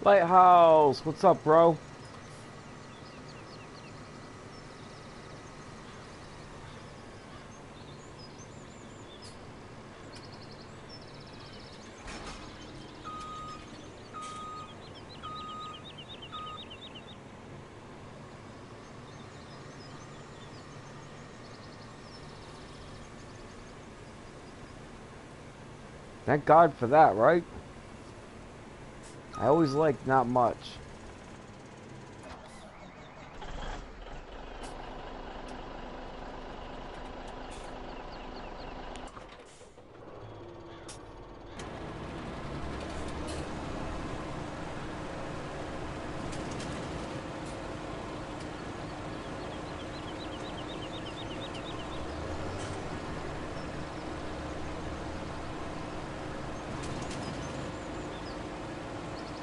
Lighthouse, what's up, bro? Thank God for that, right? I always like not much.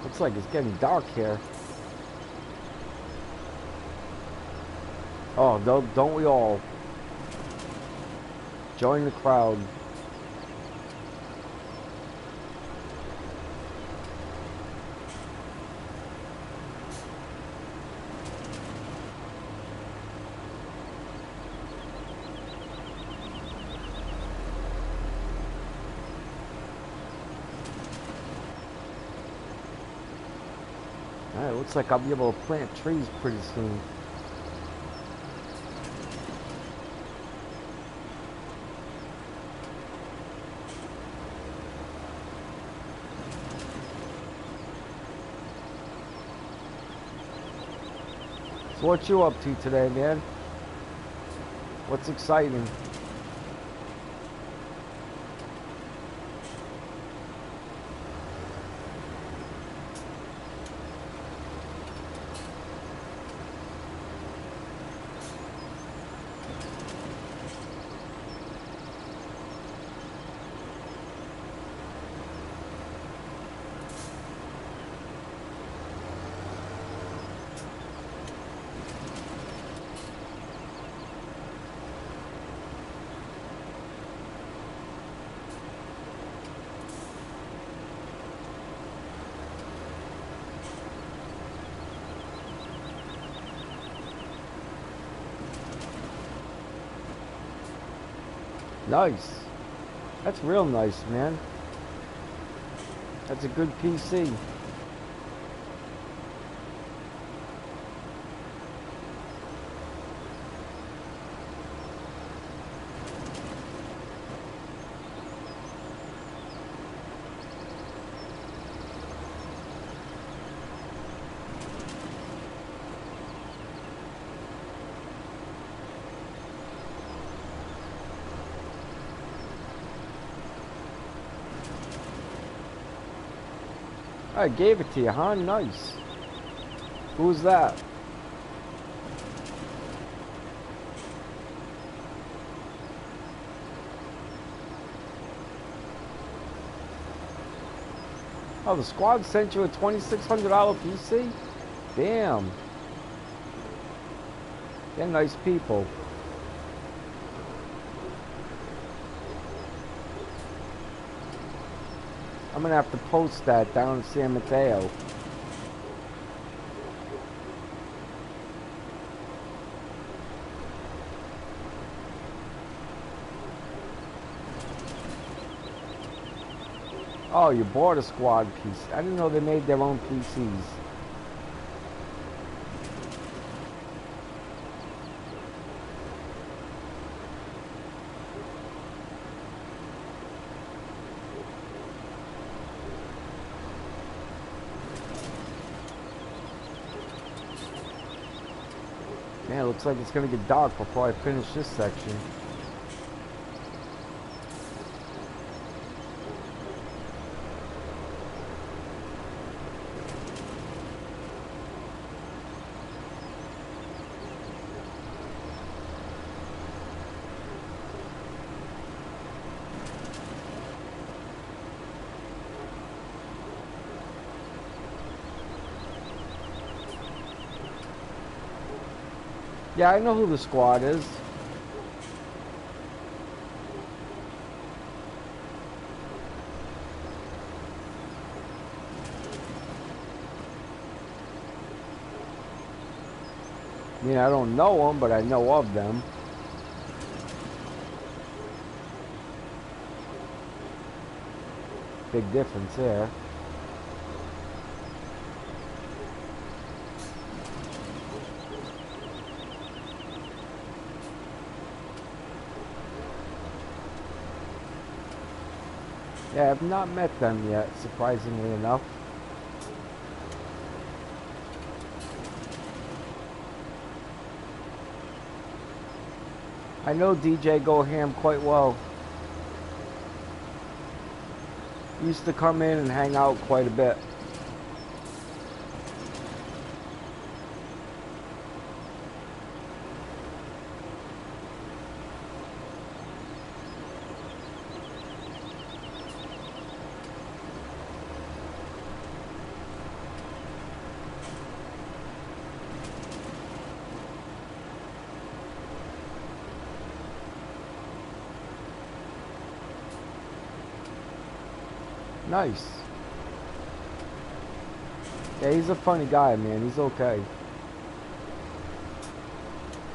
Looks like it's getting dark here. Oh, don't we all? Join the crowd. Alright, looks like I'll be able to plant trees pretty soon. So what you up to today, man? What's exciting? Nice. That's real nice, man. That's a good PC. I gave it to you, huh? Nice. Who's that? Oh, the squad sent you a $2,600 PC? Damn. They're nice people. I'm gonna have to post that down in San Mateo. Oh, you bought a squad piece. I didn't know they made their own PCs. Man, it looks like it's gonna get dark before I finish this section. Yeah, I know who the squad is. I mean, I don't know them, but I know of them. Big difference there. Yeah, I've not met them yet, surprisingly enough. I know DJ Go Ham quite well. He used to come in and hang out quite a bit. Nice. Yeah, he's a funny guy, man. He's okay.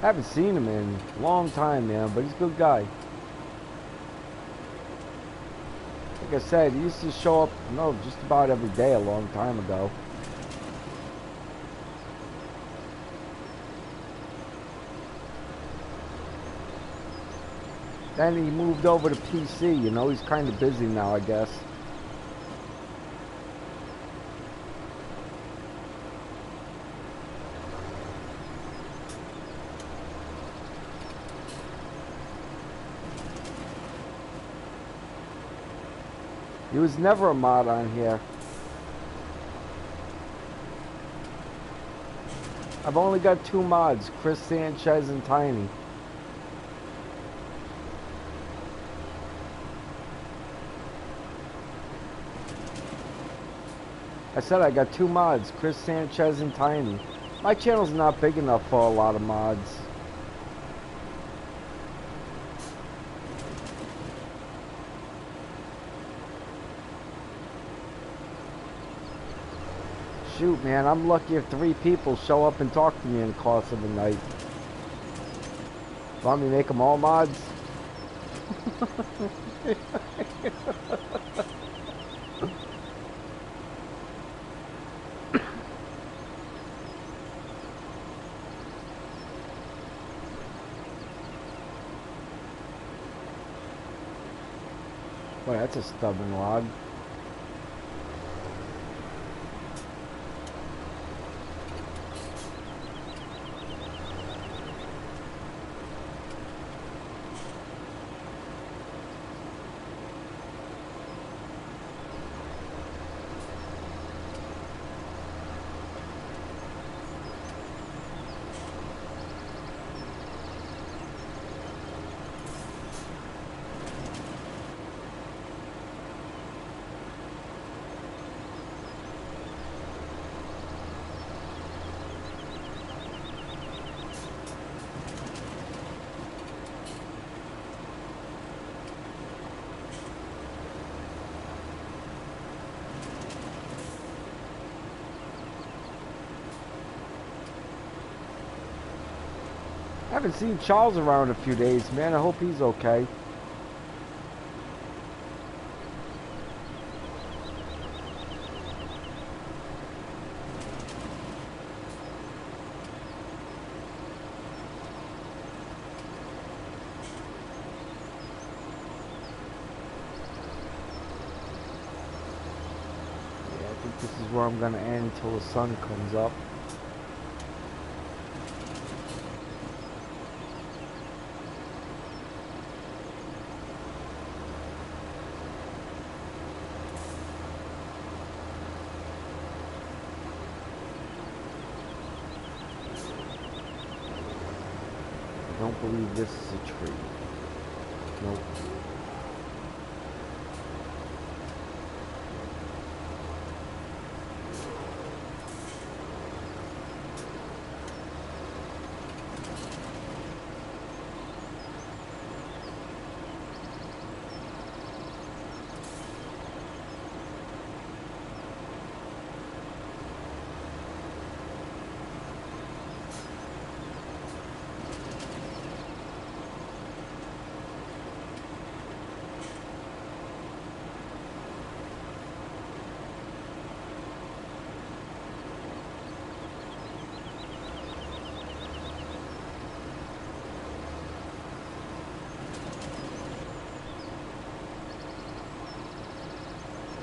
Haven't seen him in a long time, man, but he's a good guy. Like I said, he used to show up, just about every day a long time ago. Then he moved over to PC, he's kind of busy now, I guess. He was never a mod on here. I've only got 2 mods, Chris Sanchez and Tiny. I said I got 2 mods, Chris Sanchez and Tiny. My channel's not big enough for a lot of mods. Shoot, man, I'm lucky if 3 people show up and talk to me in the course of the night. Want me to make them all mods? Boy, that's a stubborn log. I haven't seen Charles around a few days, man. I hope he's okay. Yeah, I think this is where I'm gonna end until the sun comes up. I don't believe this is a tree. Nope.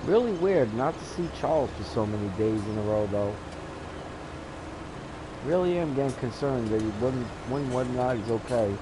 Really weird not to see Charles for so many days in a row, though. Really am getting concerned that he wouldn't whether or not he's okay.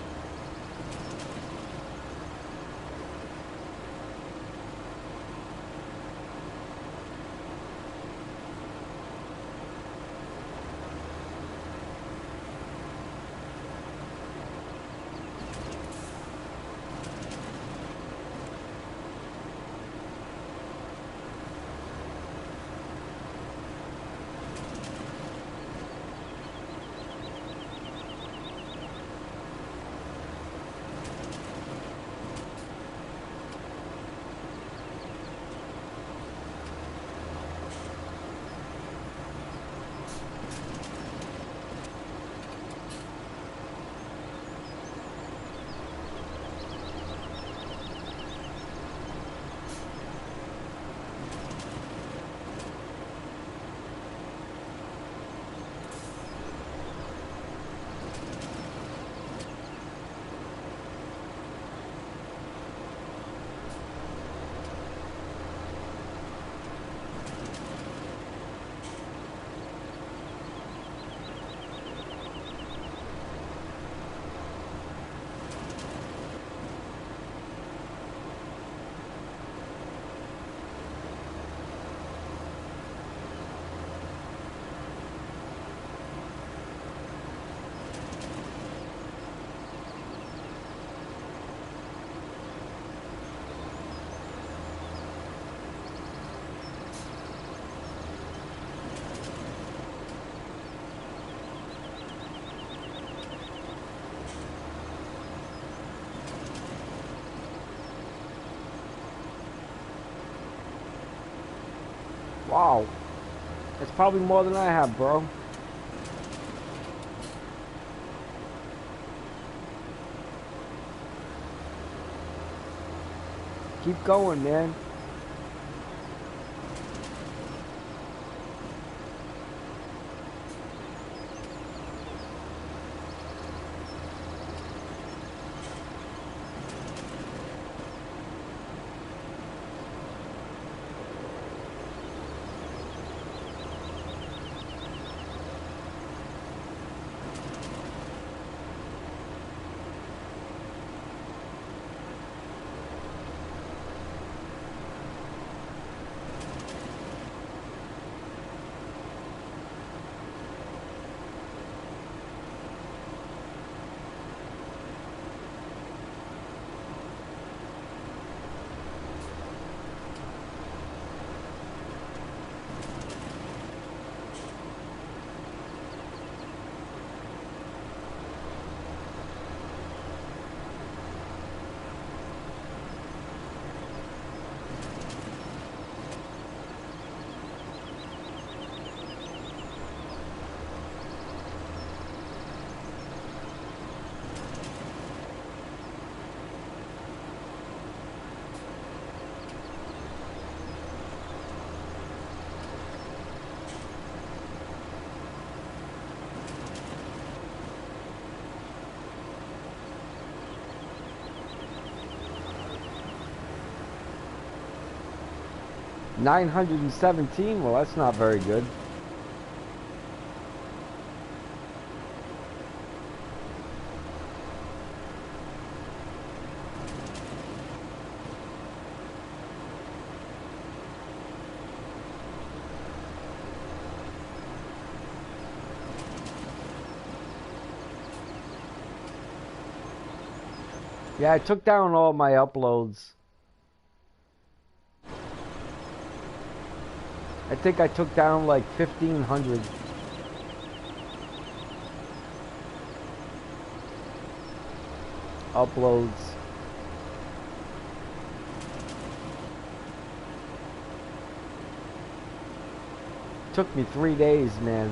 Wow. That's probably more than I have, bro. Keep going, man. $917. Well, that's not very good. Yeah, I took down all my uploads. I think I took down like 1,500. Uploads. Took me 3 days, man.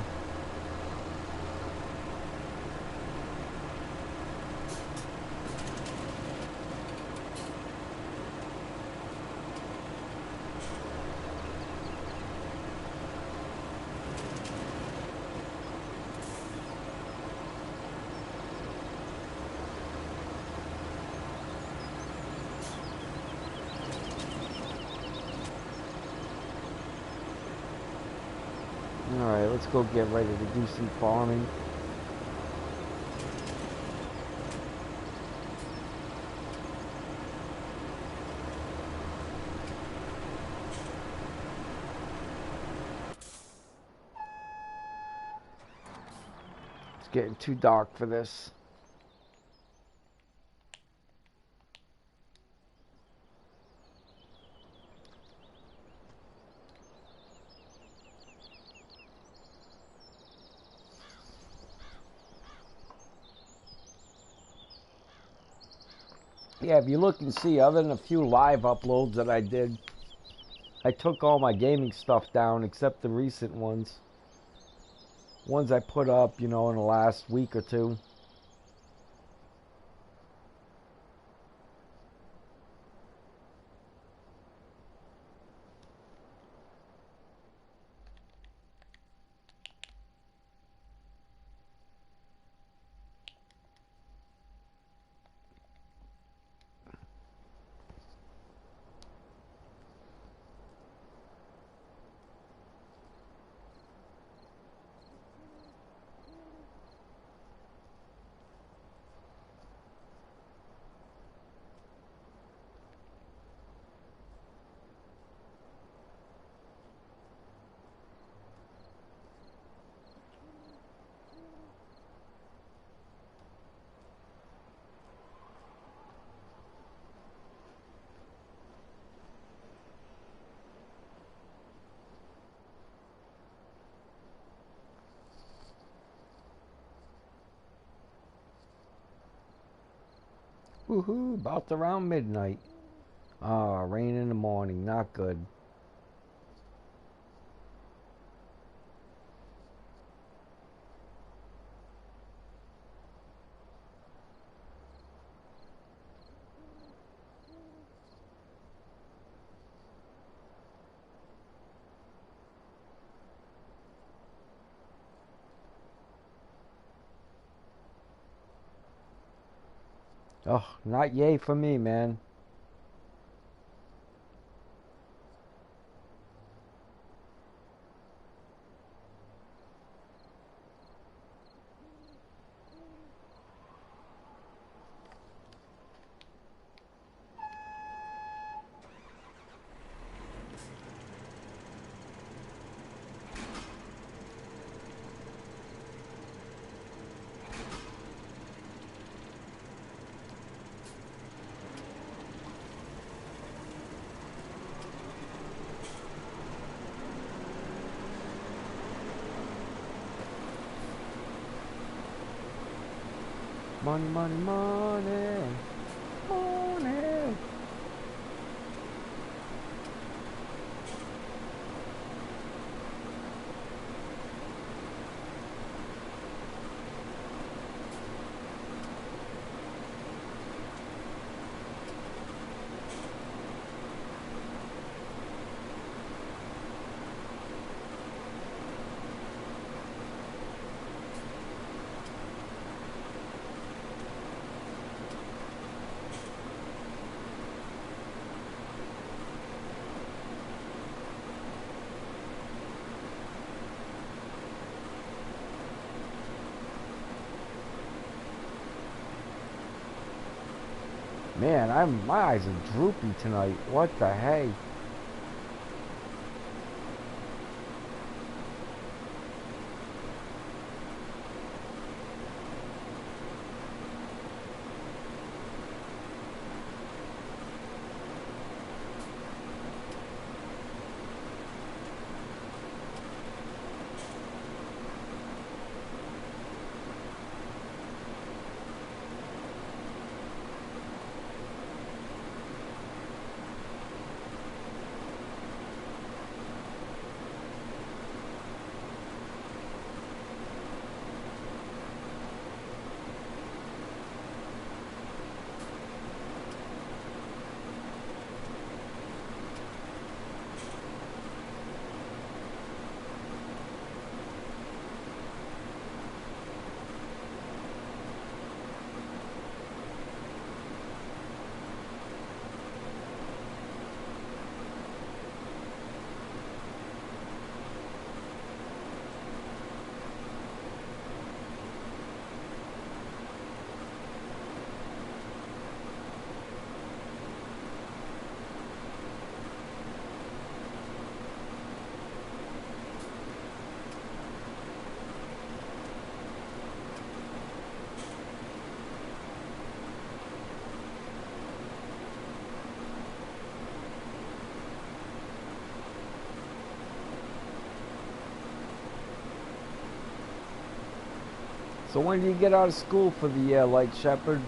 Alright, let's go get ready to do some farming. It's getting too dark for this. Yeah, if you look and see, other than a few live uploads that I did, I took all my gaming stuff down except the recent ones. Ones I put up, you know, in the last week or two. Woohoo, about around midnight. Ah, rain in the morning, not good. Oh, not yay for me, man. Money, money, money, money. Man, my eyes are droopy tonight. What the hey? So when do you get out of school for the year, like Shepherd?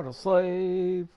chattel slave.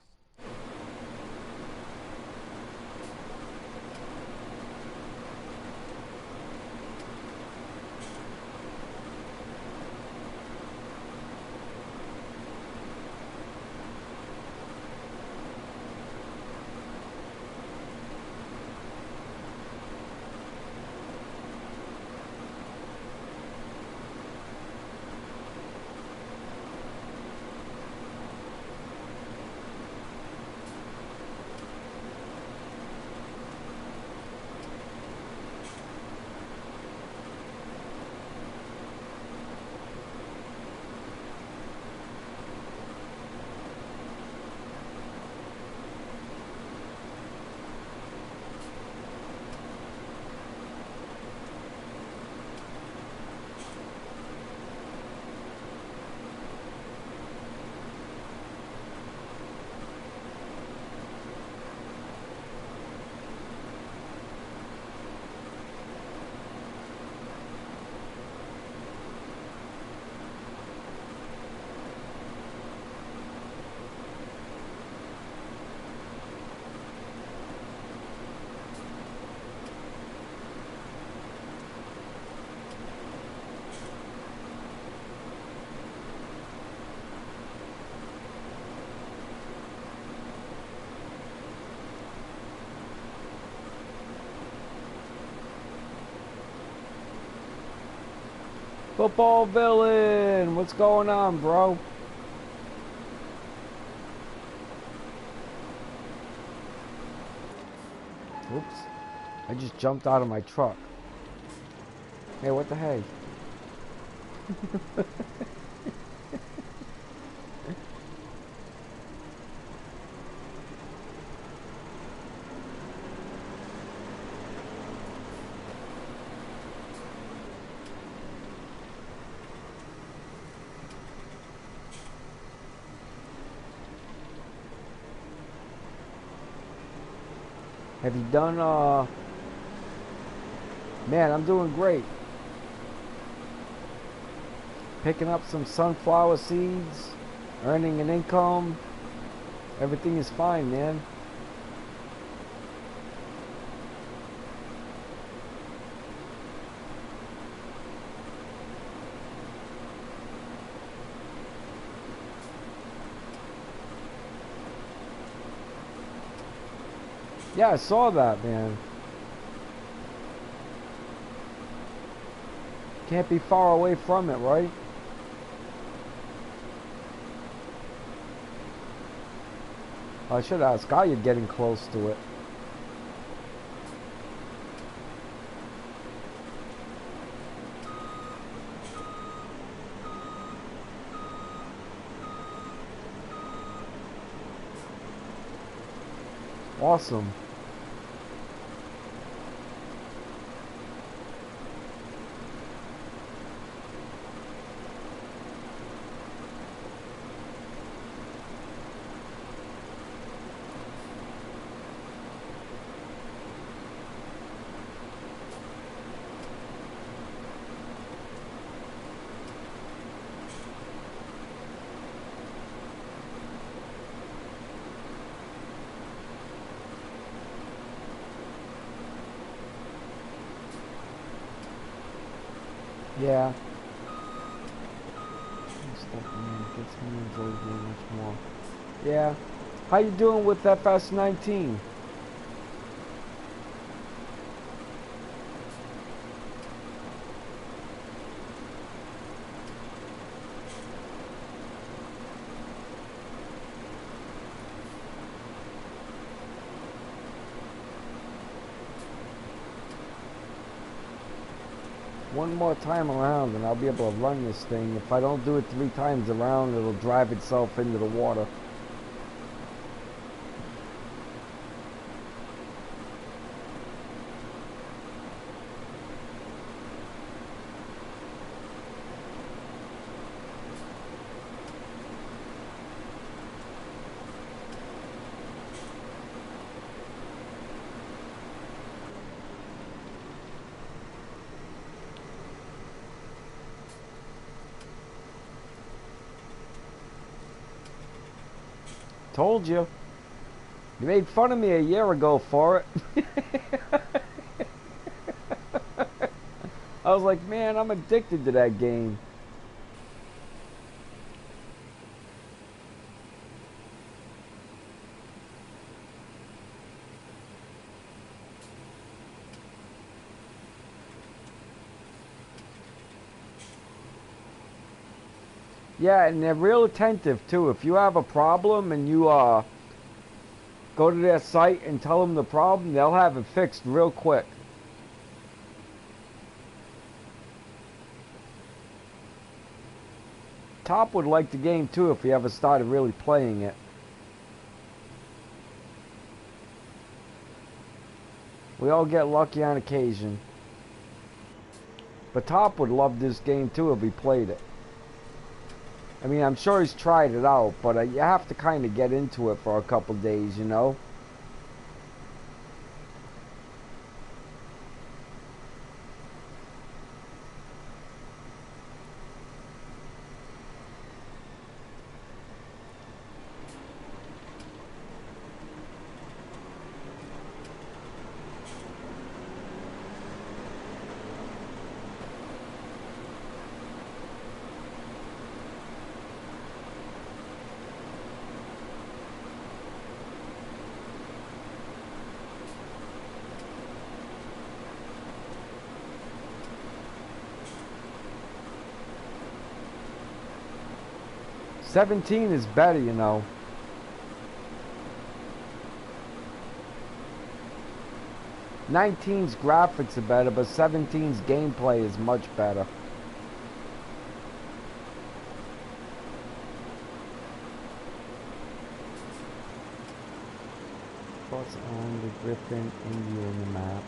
Football villain, what's going on, bro? Oops, I just jumped out of my truck. Hey, what the heck? Have you done, man, I'm doing great. Picking up some sunflower seeds, earning an income. Everything is fine, man. Yeah, I saw that, man. Can't be far away from it, right? I should ask how you're getting close to it. Awesome. Yeah. Stuff, man, gets me enjoyed very much more. Yeah. How you doing with FS19? One more time around and I'll be able to run this thing. If I don't do it 3 times around, it'll drive itself into the water. Told you. You made fun of me a year ago for it. I was like, man, I'm addicted to that game. Yeah, and they're real attentive too. If you have a problem and you go to their site and tell them the problem, they'll have it fixed real quick. Top would like the game too if he ever started really playing it. We all get lucky on occasion. But Top would love this game too if he played it. I mean, I'm sure he's tried it out, but you have to kind of get into it for a couple days, you know? '17 is better, you know. '19's graphics are better, but '17's gameplay is much better. What's on the Griffin India on the map?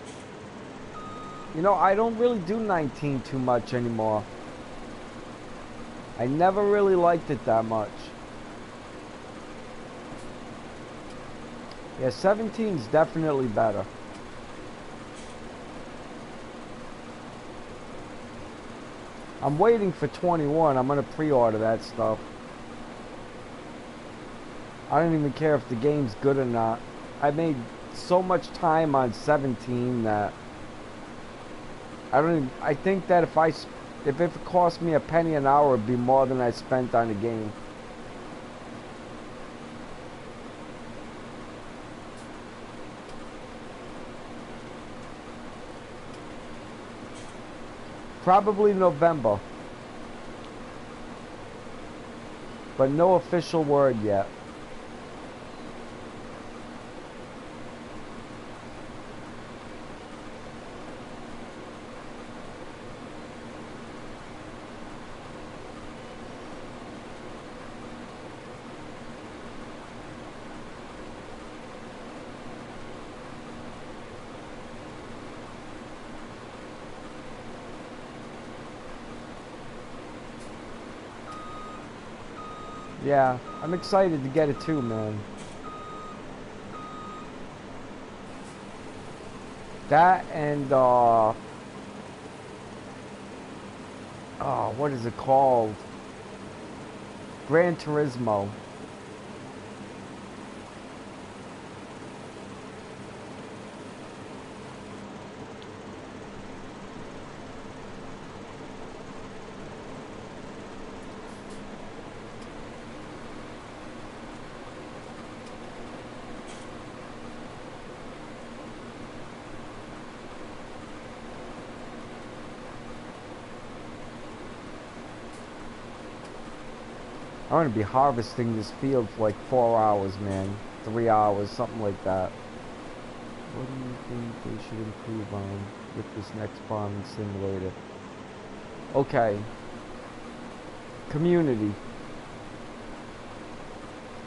You know, I don't really do 19 too much anymore. I never really liked it that much. Yeah, 17's definitely better. I'm waiting for 21. I'm gonna pre-order that stuff. I don't even care if the game's good or not. I made so much time on 17 that I think that if it cost me a penny an hour, it'd be more than I spent on the game. Probably November. But no official word yet. Yeah, I'm excited to get it too, man. That and, oh, what is it called? Gran Turismo. I'm going to be harvesting this field for like 4 hours, man. 3 hours, something like that. What do you think they should improve on with this next farming simulator? Okay. Community.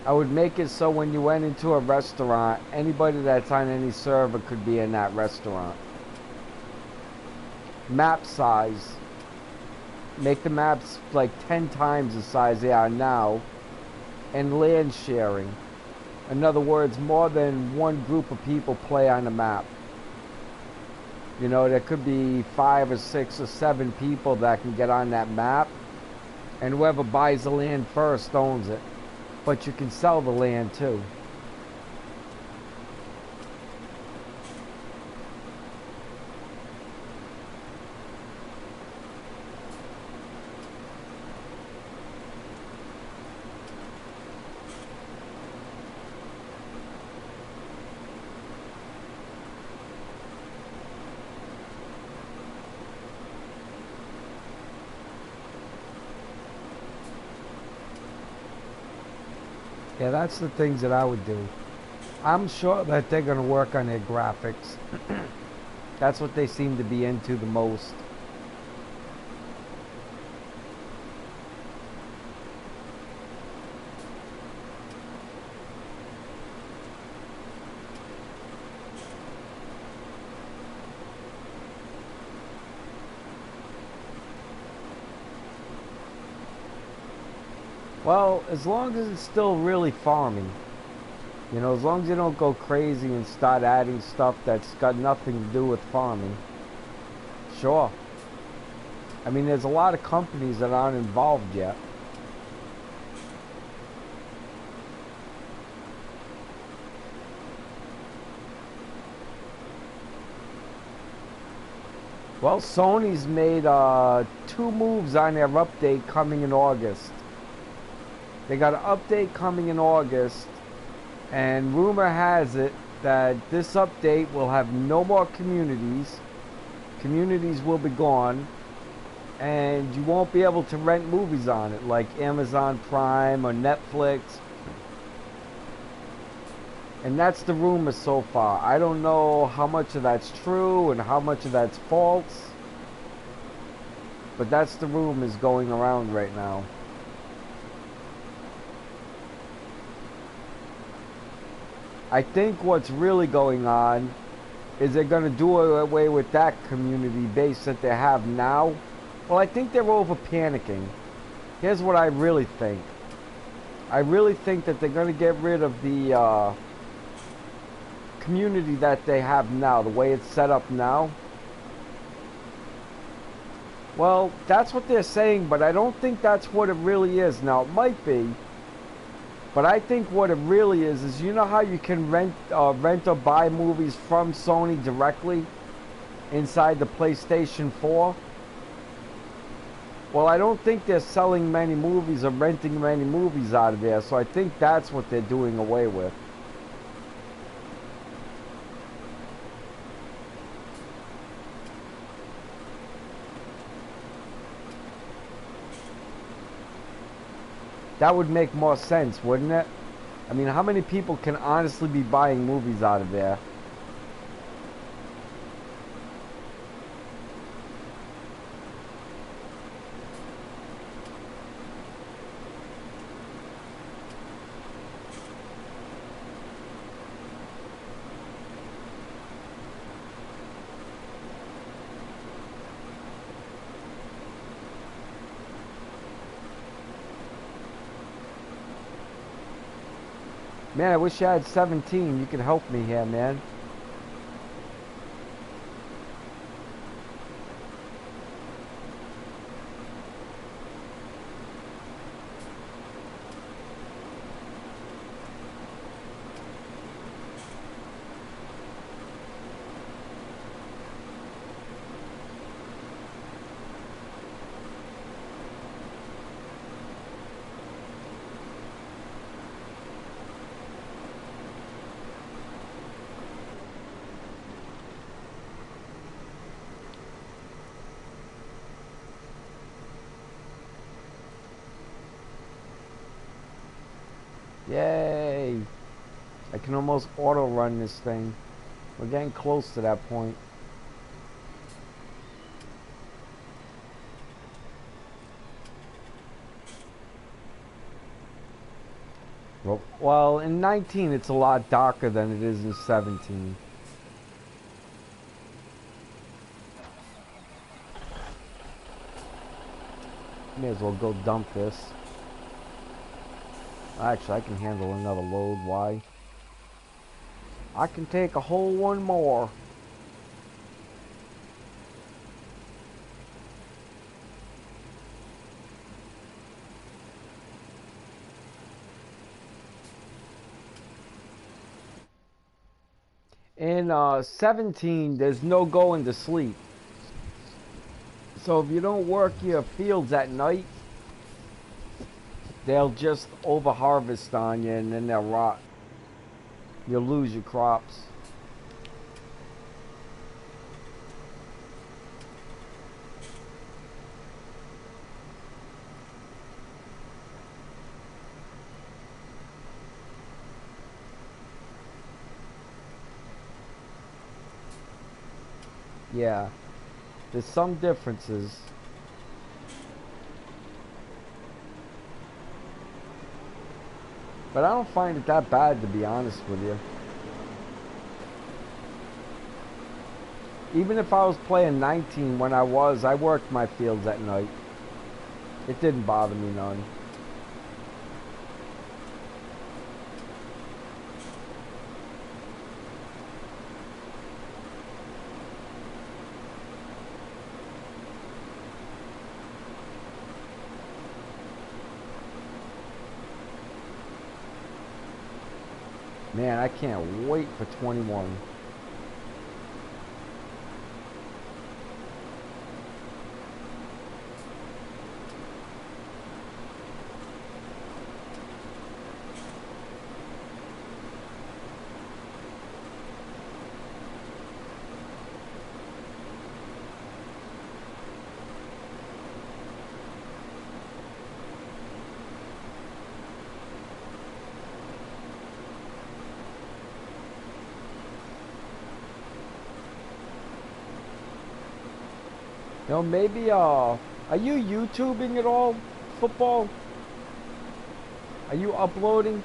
I would make it so when you went into a restaurant, anybody that's on any server could be in that restaurant. Map size. Make the maps like 10 times the size they are now. And land sharing. In other words, more than one group of people play on the map. You know, there could be 5 or 6 or 7 people that can get on that map. And whoever buys the land first owns it. but you can sell the land too. Yeah, that's the things that I would do. I'm sure that they're going to work on their graphics. That's what they seem to be into the most. Well, as long as it's still really farming. You know, as long as you don't go crazy and start adding stuff that's got nothing to do with farming. Sure. I mean, there's a lot of companies that aren't involved yet. Well, Sony's made 2 moves on their update coming in August. They got an update coming in August, and rumor has it that this update will have no more communities. Communities will be gone, and you won't be able to rent movies on it like Amazon Prime or Netflix. And that's the rumor so far. I don't know how much of that's true and how much of that's false, but that's the rumors going around right now. I think what's really going on is they're going to do away with that community base that they have now. Well, I think they're over panicking. Here's what I really think. I really think that they're going to get rid of the community that they have now, the way it's set up now. Well, that's what they're saying, but I don't think that's what it really is. Now, it might be. But I think what it really is you know how you can rent or buy movies from Sony directly inside the PlayStation 4? Well, I don't think they're selling many movies or renting many movies out of there, so I think that's what they're doing away with. That would make more sense, wouldn't it? I mean, how many people can honestly be buying movies out of there? Man, I wish I had 17. You could help me here, man. Yay! I can almost auto run this thing. We're getting close to that point. Well, in 19 it's a lot darker than it is in 17. May as well go dump this. Actually, I can handle another load. Why? I can take a whole one more. In 17, there's no going to sleep. So if you don't work your fields at night, they'll just over harvest on you and then they'll rot. You'll lose your crops. Yeah, there's some differences. But I don't find it that bad, to be honest with you. Even if I was playing 19 when I worked my fields at night. It didn't bother me none. Man, I can't wait for 21. You know, maybe, are you YouTubing at all, football? Are you uploading?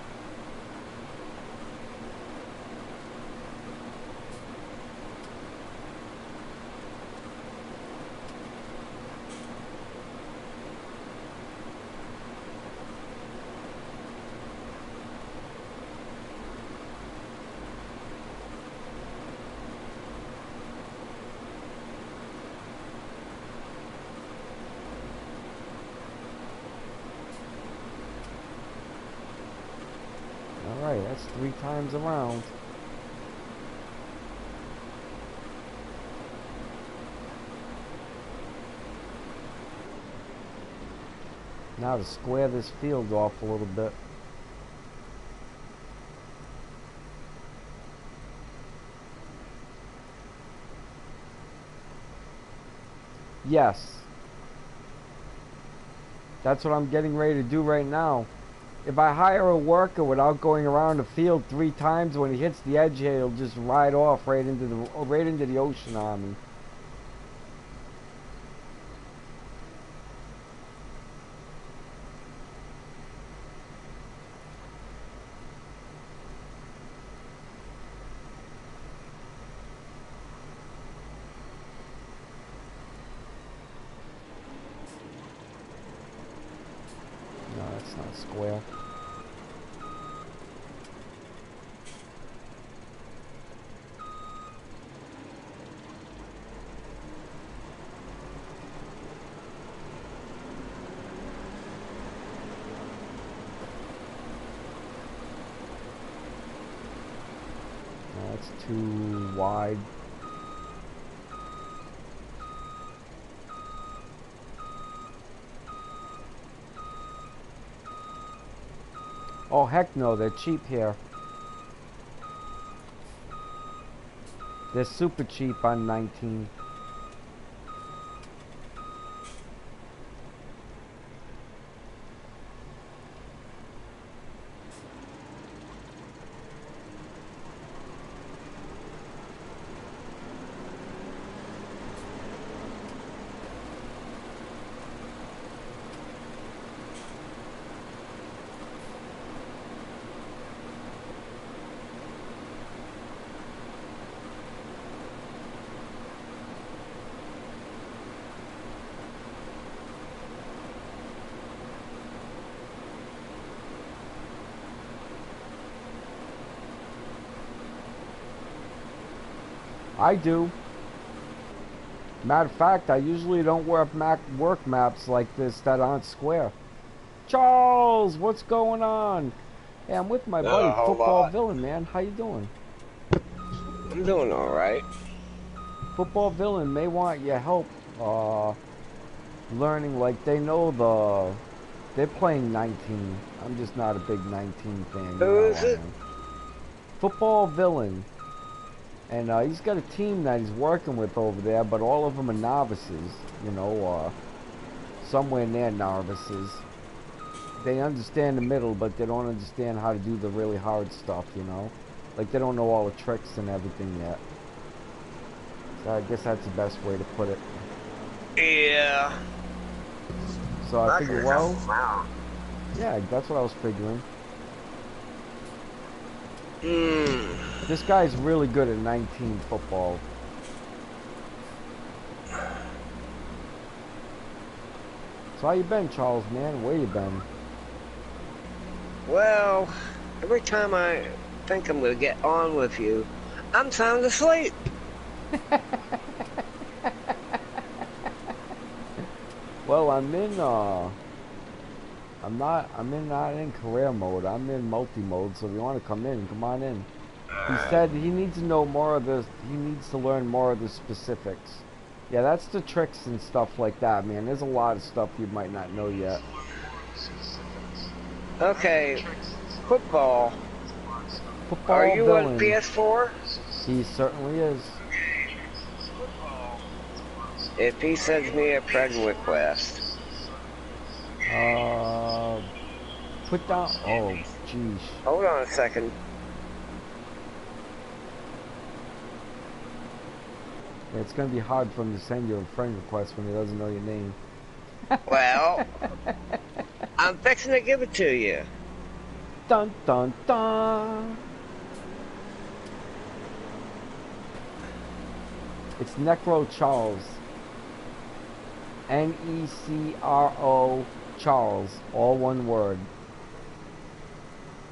Alright, that's 3 times around. Now to square this field off a little bit. Yes. That's what I'm getting ready to do right now. If I hire a worker without going around the field 3 times, when he hits the edge here, he'll just ride off right into the ocean on me. No, that's not square. No, that's too wide. Oh, heck no, they're cheap here. They're super cheap on 19. I do. Matter of fact, I usually don't work maps like this that aren't square. Charles, what's going on? Hey, I'm with my buddy Not a whole Football lot. Villain, man. How you doing? I'm doing all right. Football villain may want your help learning, like they know they're playing 19. I'm just not a big 19 fan, you Who know is I it? am. Football villain. And he's got a team that he's working with over there, but all of them are novices, you know, somewhere near novices. They understand the middle, but they don't understand how to do the really hard stuff, you know? Like, they don't know all the tricks and everything yet. So I guess that's the best way to put it. Yeah. So I I can figured, help well, him out. yeah, that's what I was figuring. Hmm. This guy's really good at 19 football. So how you been, Charles, man? Where you been? Well, every time I think I'm gonna get on with you, I'm sound asleep. Well, not in career mode. I'm in multi mode, so if you want to come in, come on in. He said he needs to know more of the, he needs to learn more of the specifics. Yeah, that's the tricks and stuff like that, man. There's a lot of stuff you might not know yet. Okay, football. Are Football you on villain. PS4? He certainly is. If he sends me a friend request, Uh, put down, oh, jeez. hold on a second. Yeah, it's going to be hard for him to send you a friend request when he doesn't know your name. Well, I'm fixing to give it to you. Dun dun dun. It's Necro Charles. Necro Charles. All one word.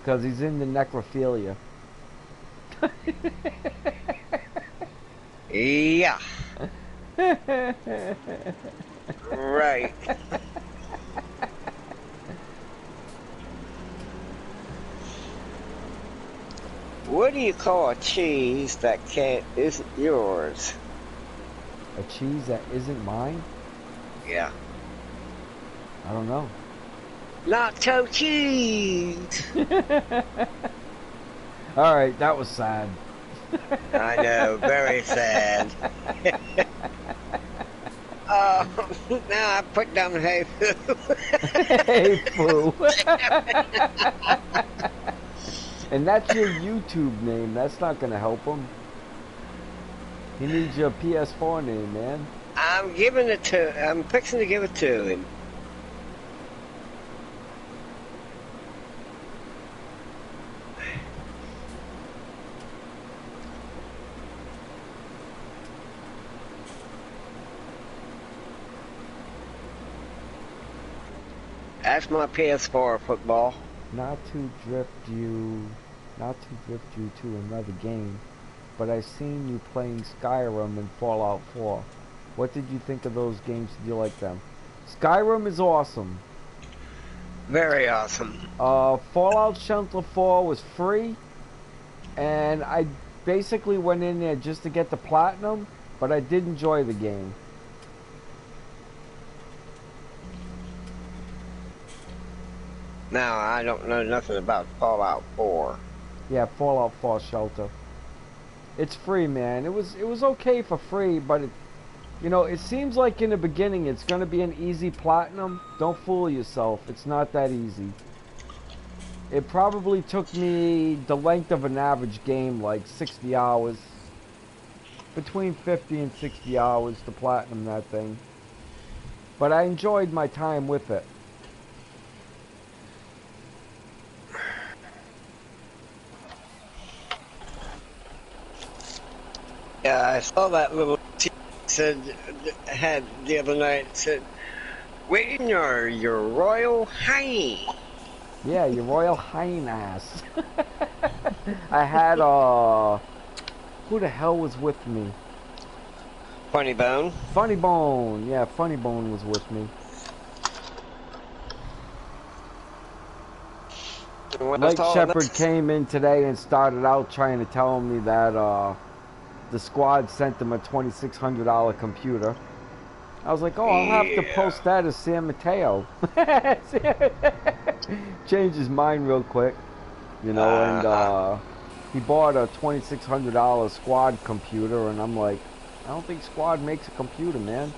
Because he's in the necrophilia. Yeah. Right. What do you call a cheese that isn't yours? A cheese that isn't mine? Yeah. I don't know. Nacho cheese. Alright, that was sad. I know, very sad. Now I put down hey foo. Hey, foo. And that's your YouTube name. That's not going to help him. He needs your PS4 name, man. I'm fixing to give it to him. That's my PS4 football. Not to drift you to another game, but I seen you playing Skyrim and Fallout 4. What did you think of those games? Did you like them? Skyrim is awesome. Very awesome. Fallout Shelter 4 was free, and I basically went in there just to get the platinum, but I did enjoy the game. Now, I don't know nothing about Fallout 4. Yeah, Fallout 4 Shelter. It's free, man. It was okay for free, but it seems like in the beginning it's going to be an easy platinum. Don't fool yourself. It's not that easy. It probably took me the length of an average game, like 60 hours. Between 50 and 60 hours to platinum that thing. But I enjoyed my time with it. Yeah, I saw that little had the other night said, "Waiting your Royal Highness." Yeah, your Royal Highness. I had who the hell was with me? Funny Bone. Funny Bone. Yeah, Funny Bone was with me. Lake Shepherd came in today and started out trying to tell me that the squad sent them a $2,600 computer. I was like, oh, I'll have to Yeah. post that as San Mateo. Changed his mind real quick, you know, and he bought a $2,600 squad computer, and I'm like, I don't think squad makes a computer, man.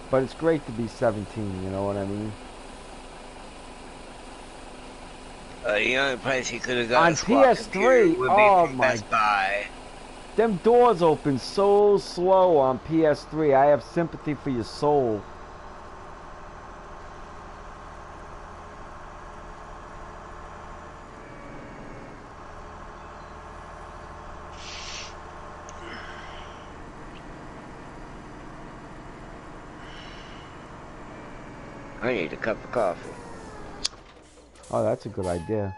But it's great to be 17, you know what I mean? The only place he could have got On a squad PS3, computer would be oh from my, Best Buy. them doors open so slow on PS3. I have sympathy for your soul. I need a cup of coffee. Oh, that's a good idea.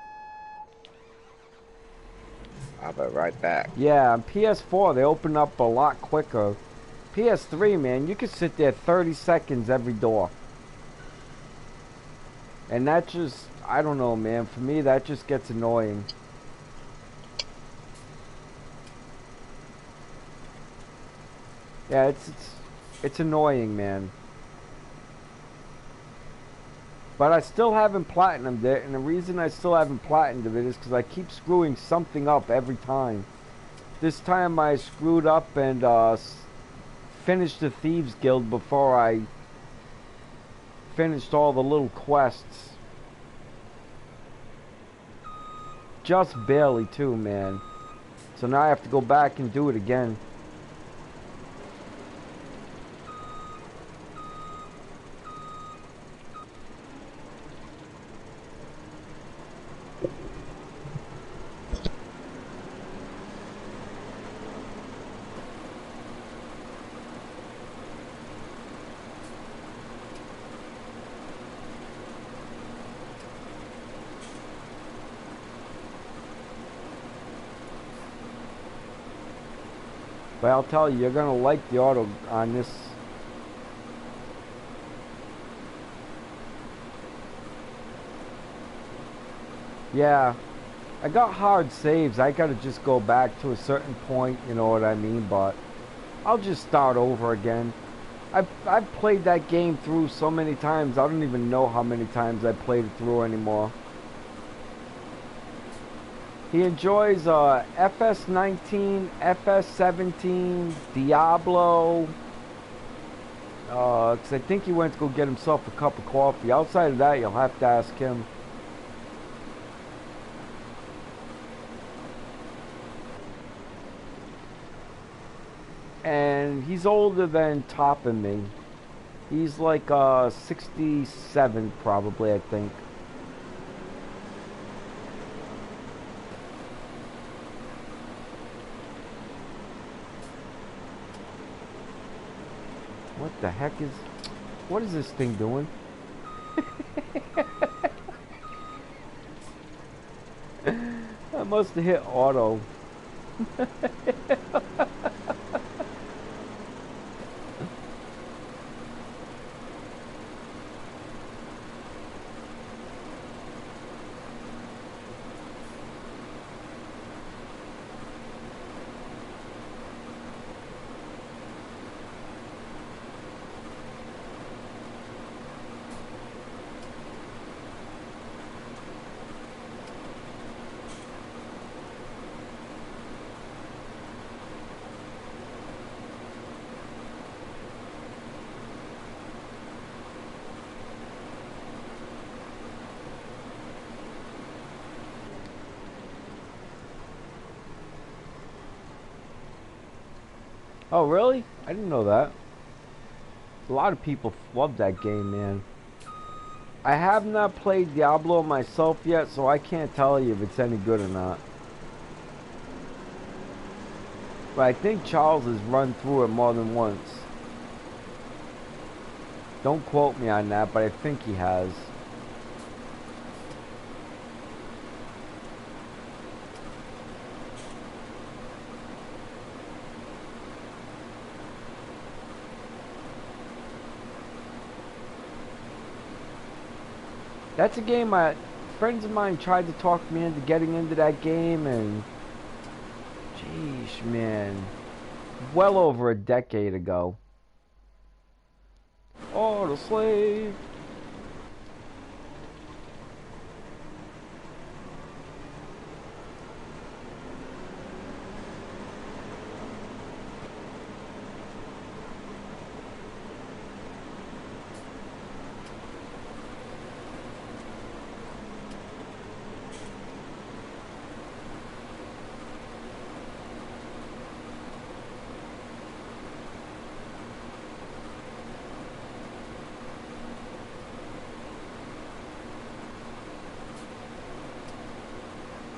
I'll be right back. Yeah, on PS4 they open up a lot quicker. PS3, man, you can sit there 30 seconds every door. And that just, I don't know, man. For me, that just gets annoying. Yeah, it's annoying, man. But I still haven't platinumed it, and the reason I still haven't platinumed it is because I keep screwing something up every time. This time I screwed up and finished the Thieves Guild before I finished all the little quests. Just barely too, man. So now I have to go back and do it again. But I'll tell you, you're gonna like the auto on this. Yeah, I got hard saves. I gotta just go back to a certain point, you know what I mean? But I'll just start over again. I've played that game through so many times. I don't even know how many times I played it through anymore. He enjoys FS19, FS17, Diablo. Because I think he went to go get himself a cup of coffee. Outside of that, you'll have to ask him. And he's older than Top and me. He's like 67 probably, I think. What the heck is... What is this thing doing? I must have hit auto. Oh, really? I didn't know that. A lot of people love that game, man. I have not played Diablo myself yet, so I can't tell you if it's any good or not. But I think Charles has run through it more than once. Don't quote me on that, but I think he has. That's a game friends of mine tried to talk me into getting into that game, and Sheesh, man. Well over a decade ago. Oh, the slave.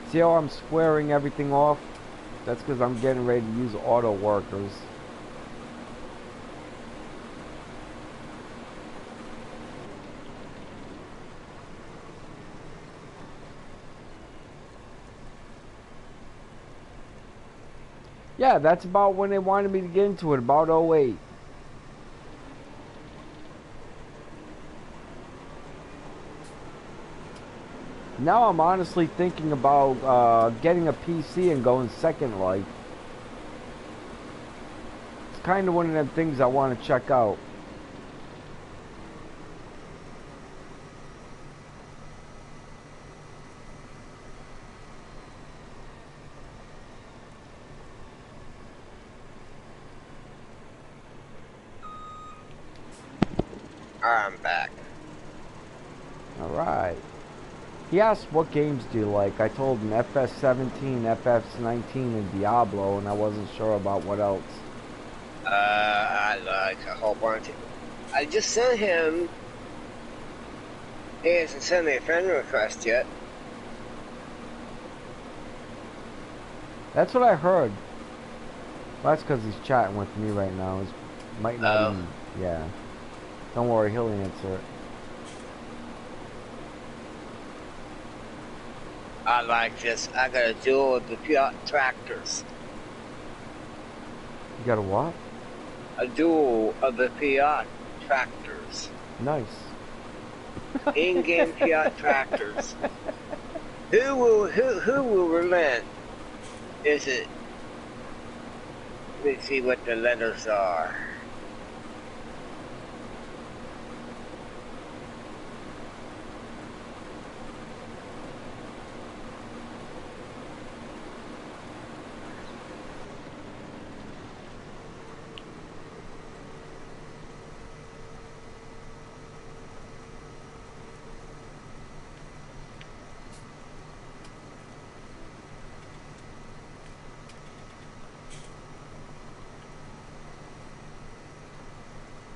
See how I'm squaring everything off? That's because I'm getting ready to use auto workers. Yeah, that's about when they wanted me to get into it, about '08. Now I'm honestly thinking about getting a PC and going Second Life. It's kind of one of them things I want to check out. I'm back. Alright. He asked what games do you like. I told him FS17, FS19, and Diablo, and I wasn't sure about what else. I like a whole bunch. I just sent him. He hasn't sent me a friend request yet. That's what I heard. Well, that's because he's chatting with me right now. He might not even... Yeah. Don't worry, he'll answer it. I like this. I got a duel of the Fiat tractors. You got a what? A duel of the Fiat tractors. Nice. In-game Fiat tractors. Who will relent? Is it? Let's see what the letters are.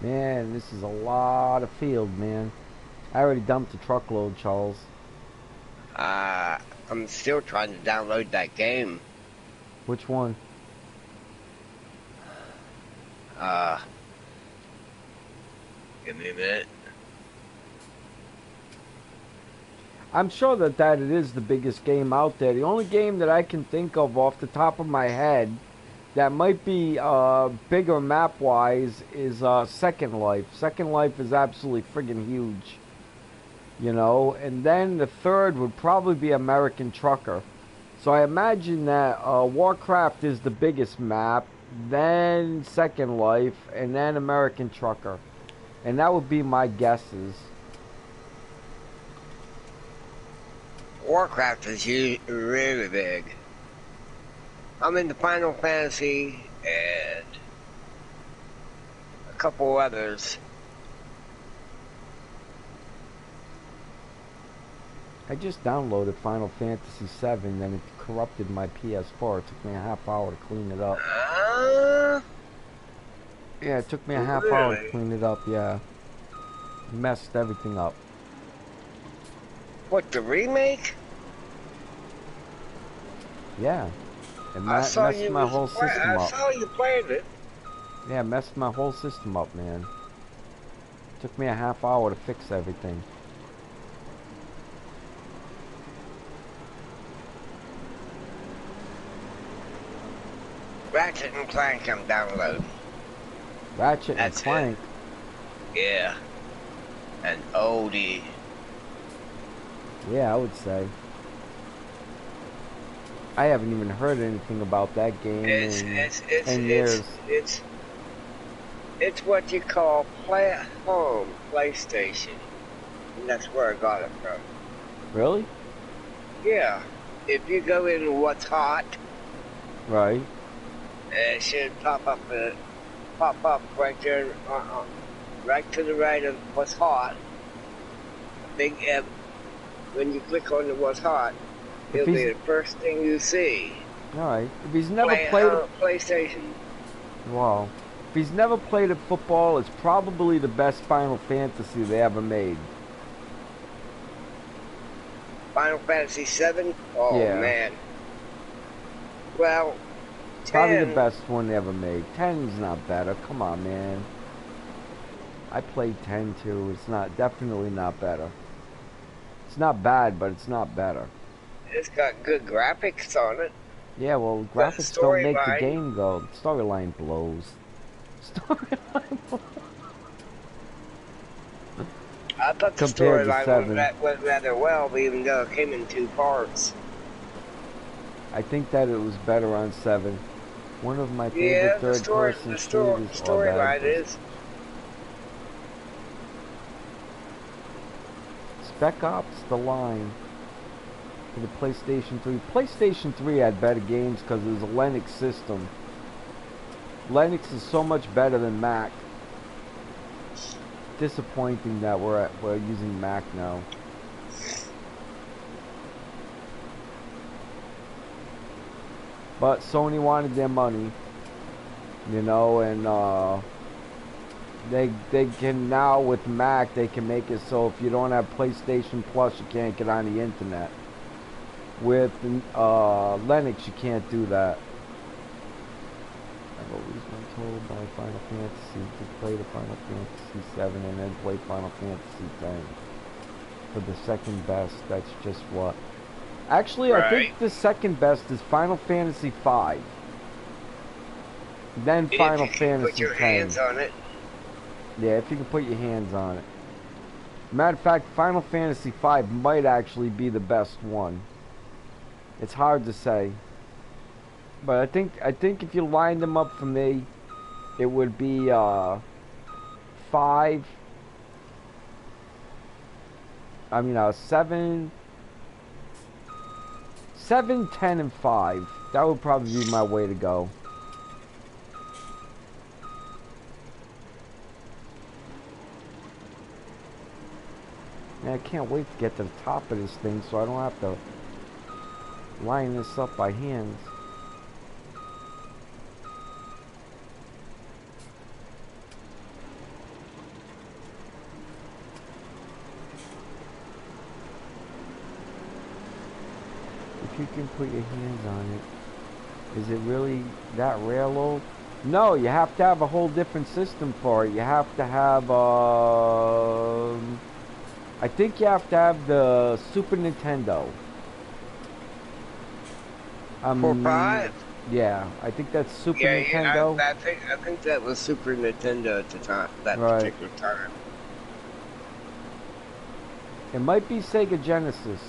Man, this is a lot of field, man. I already dumped a truckload, Charles. I'm still trying to download that game. Which one? Give me a minute. I'm sure that it is the biggest game out there. The only game that I can think of off the top of my head that might be bigger map-wise is Second Life. Second Life is absolutely friggin' huge. You know? And then the third would probably be American Trucker. So I imagine that Warcraft is the biggest map, then Second Life, and then American Trucker. And that would be my guesses. Warcraft is really big. I'm into Final Fantasy and a couple others. I just downloaded Final Fantasy VII, and it corrupted my PS4. It took me a half hour to clean it up. Yeah, it took me a half hour to clean it up, yeah. Messed everything up. What, the remake? Yeah. It messed my whole system up. I saw you playing it. Yeah, it messed my whole system up, man. Took me a half hour to fix everything. Ratchet and Clank I'm downloading. Ratchet and Clank? Yeah. And oldie. Yeah, I would say. I haven't even heard anything about that game It's in it's it's 10 it's years. it's it's what you call play at home PlayStation. And that's where I got it from. Really? Yeah. If you go into what's hot, Right. it should pop up right there, right to the right of what's hot. Big M. When you click on the what's hot, If it'll be he's the first thing you see. alright. If he's never Play at played home PlayStation. wow. If he's never played a football, it's probably the best Final Fantasy they ever made. Final Fantasy VII. Oh Yeah. man. Well, Probably the 10. best one they ever made. 10's not better. Come on, man. I played 10 too. It's not definitely not better. It's not bad, but it's not better. It's got good graphics on it. Yeah, well, The graphics don't make the storyline. game go. Storyline blows. Storyline blows. I thought the Compared to storyline 7. went rather well, even though it came in 2 parts. I think that it was better on 7. One of my Yeah, favorite third-person shooters. storyline is. Spec Ops: The Line for the PlayStation 3. PlayStation 3 had better games because it was a Linux system. Linux is so much better than Mac. Disappointing that we're using Mac now. But Sony wanted their money, you know, and they can now with Mac they can make it so if you don't have PlayStation Plus you can't get on the internet. With Linux you can't do that. I've always been told by Final Fantasy to play the Final Fantasy 7 and then play Final Fantasy 10 for the second best. That's just what. Actually, Right. I think the second best is Final Fantasy 5. Then Final If you can Fantasy put your 10. hands on it. Yeah, if you can put your hands on it. Matter of fact, Final Fantasy 5 might actually be the best one. It's hard to say. But I think if you line them up for me, it would be 5. I mean 7, 10, and 5. That would probably be my way to go. Man, I can't wait to get to the top of this thing so I don't have to line this up by hands. If you can put your hands on it, is it really that rare low? No, you have to have a whole different system for it. You have to have, I think you have to have the Super Nintendo. For 5? Yeah, I think that's Super Yeah, Nintendo. I think that was Super Nintendo at the time, that Right. particular time. It might be Sega Genesis.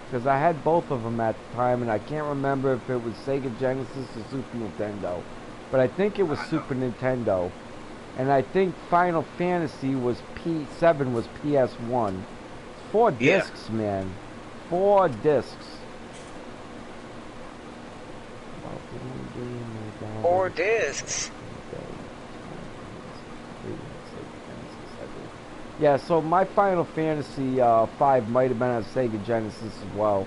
Because I had both of them at the time, and I can't remember if it was Sega Genesis or Super Nintendo. But I think it was Super Nintendo. And I think Final Fantasy was P7 was PS1. 4 Yeah. discs, man. 4 discs. 4 discs. Yeah, so my Final Fantasy 5 might have been on Sega Genesis as well.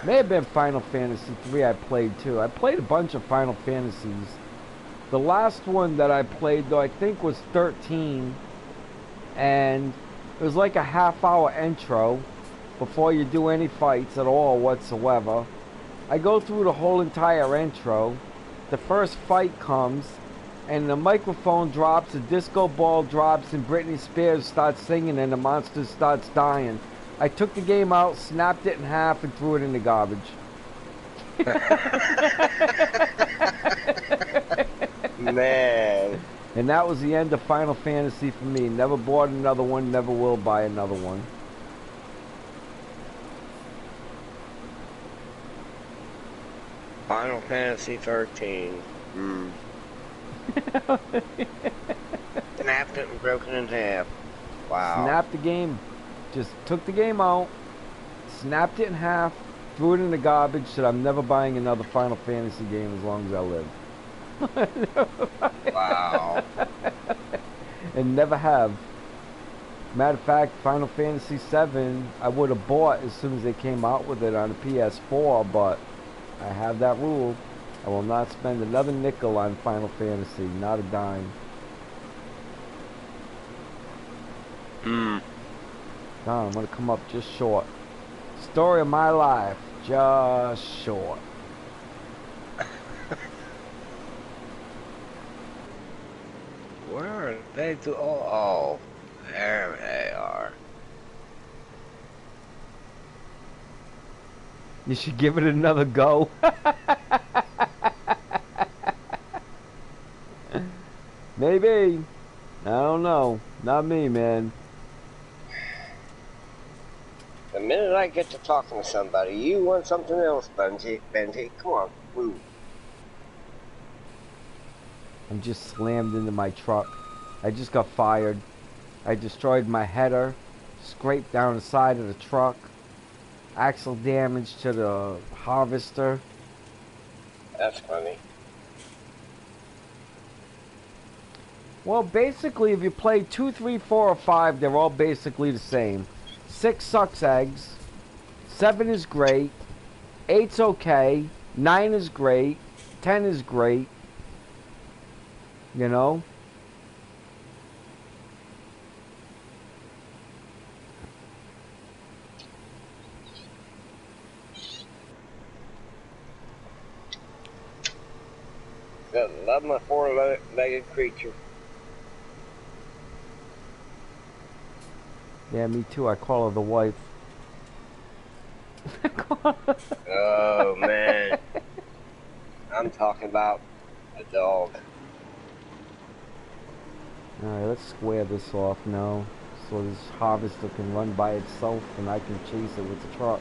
May have been Final Fantasy 3 I played too. I played a bunch of Final Fantasies. The last one that I played though I think was 13, and it was like a half-hour intro before you do any fights at all whatsoever. I go through the whole entire intro. The first fight comes, and the microphone drops, the disco ball drops, and Britney Spears starts singing, and the monster starts dying. I took the game out, snapped it in half, and threw it in the garbage. Man. And that was the end of Final Fantasy for me. Never bought another one, never will buy another one. Final Fantasy 13. Snapped it and broken in half. Wow. Snapped the game. Just took the game out, snapped it in half, threw it in the garbage, said I'm never buying another Final Fantasy game as long as I live. Wow. And never have. Matter of fact, Final Fantasy 7 I would have bought as soon as they came out with it on the PS4, but I have that rule. I will not spend another nickel on Final Fantasy, not a dime. I'm gonna come up just short. Story of my life, just short. Where are they? Oh, there they are. You should give it another go. Maybe. I don't know. Not me, man. The minute I get to talking to somebody, you want something else, Benji. Come on, move. I'm just slammed into my truck. I just got fired. I destroyed my header, scraped down the side of the truck, axle damage to the harvester. That's funny. Well, basically, if you play 2, 3, 4, or 5, they're all basically the same. 6 sucks eggs. 7 is great. 8's okay. 9 is great. 10 is great. You know? Love my four-legged creature. Yeah, me too. I call her the wife. Oh, man. I'm talking about a dog. Alright, let's square this off now. So this harvester can run by itself and I can chase it with the truck.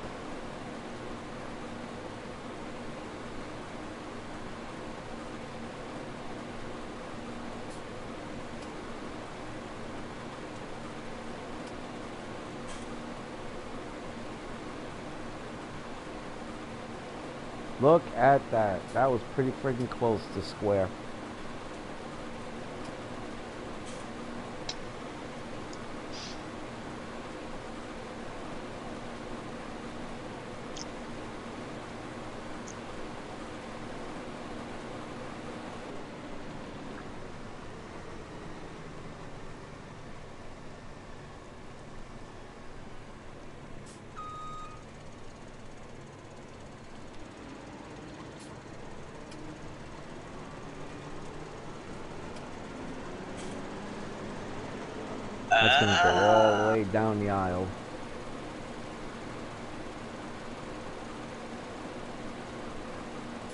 Look at that. That was pretty freaking close to square. That's going to go all the way down the aisle.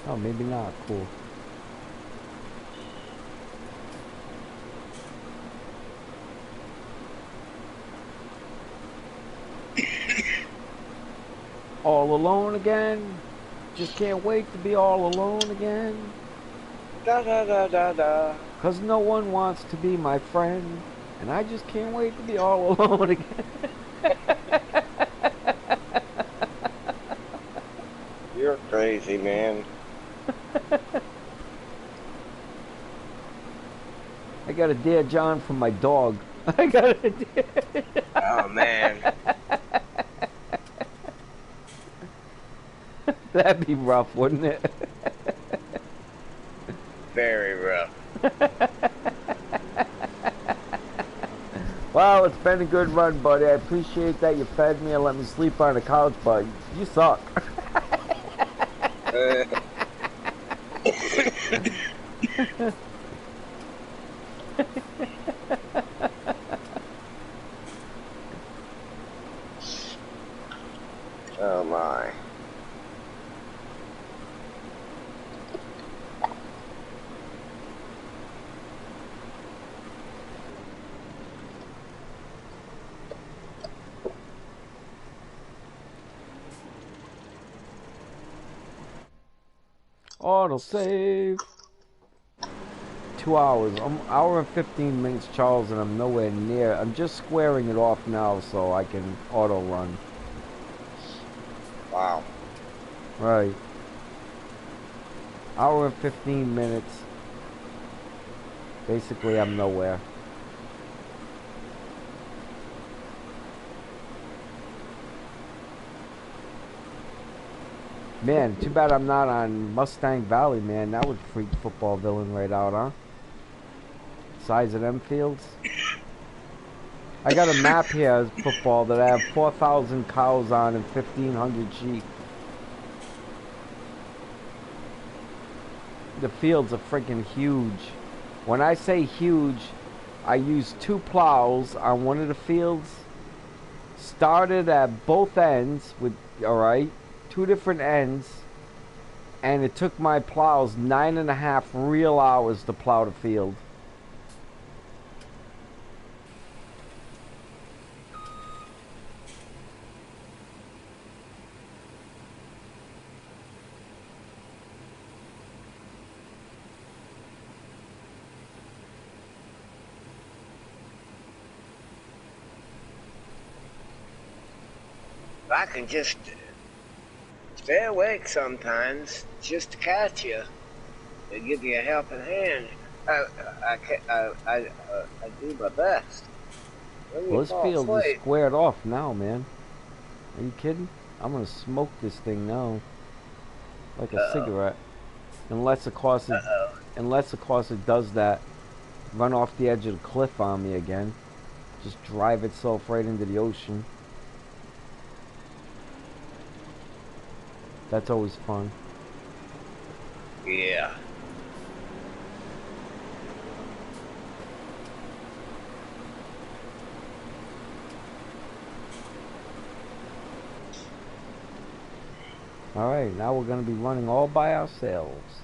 Oh, maybe not. Cool. All alone again? Just can't wait to be all alone again. Da da da da da. 'Cause no one wants to be my friend. And I just can't wait to be all alone again. You're crazy, man. I got a Dear John from my dog. I got a Dear Oh, man. That'd be rough, wouldn't it? Very rough. Wow, it's been a good run, buddy. I appreciate that you fed me and let me sleep on the couch, but you suck. Oh, my. Autosave. 2 hours. Hour and 15 minutes, Charles, and I'm nowhere near. I'm just squaring it off now so I can auto run. Wow. Right. Hour and 15 minutes. Basically, I'm nowhere. Man, too bad I'm not on Mustang Valley, man. That would freak football villain right out, huh? Size of them fields. I got a map here as football that I have 4,000 cows on and 1,500 sheep. The fields are freaking huge. When I say huge, I used 2 plows on one of the fields. Started at both ends with, alright, 2 different ends. And it took my plows 9.5 real hours to plow the field. I can just stay awake sometimes just to catch you. They give you a helping hand. I do my best. Well, this field is squared off now, man. Are you kidding? I'm gonna smoke this thing now, like a cigarette. Unless of course it does that, run off the edge of the cliff on me again, just drive itself right into the ocean. That's always fun. Yeah. Alright, now we're going to be running all by ourselves.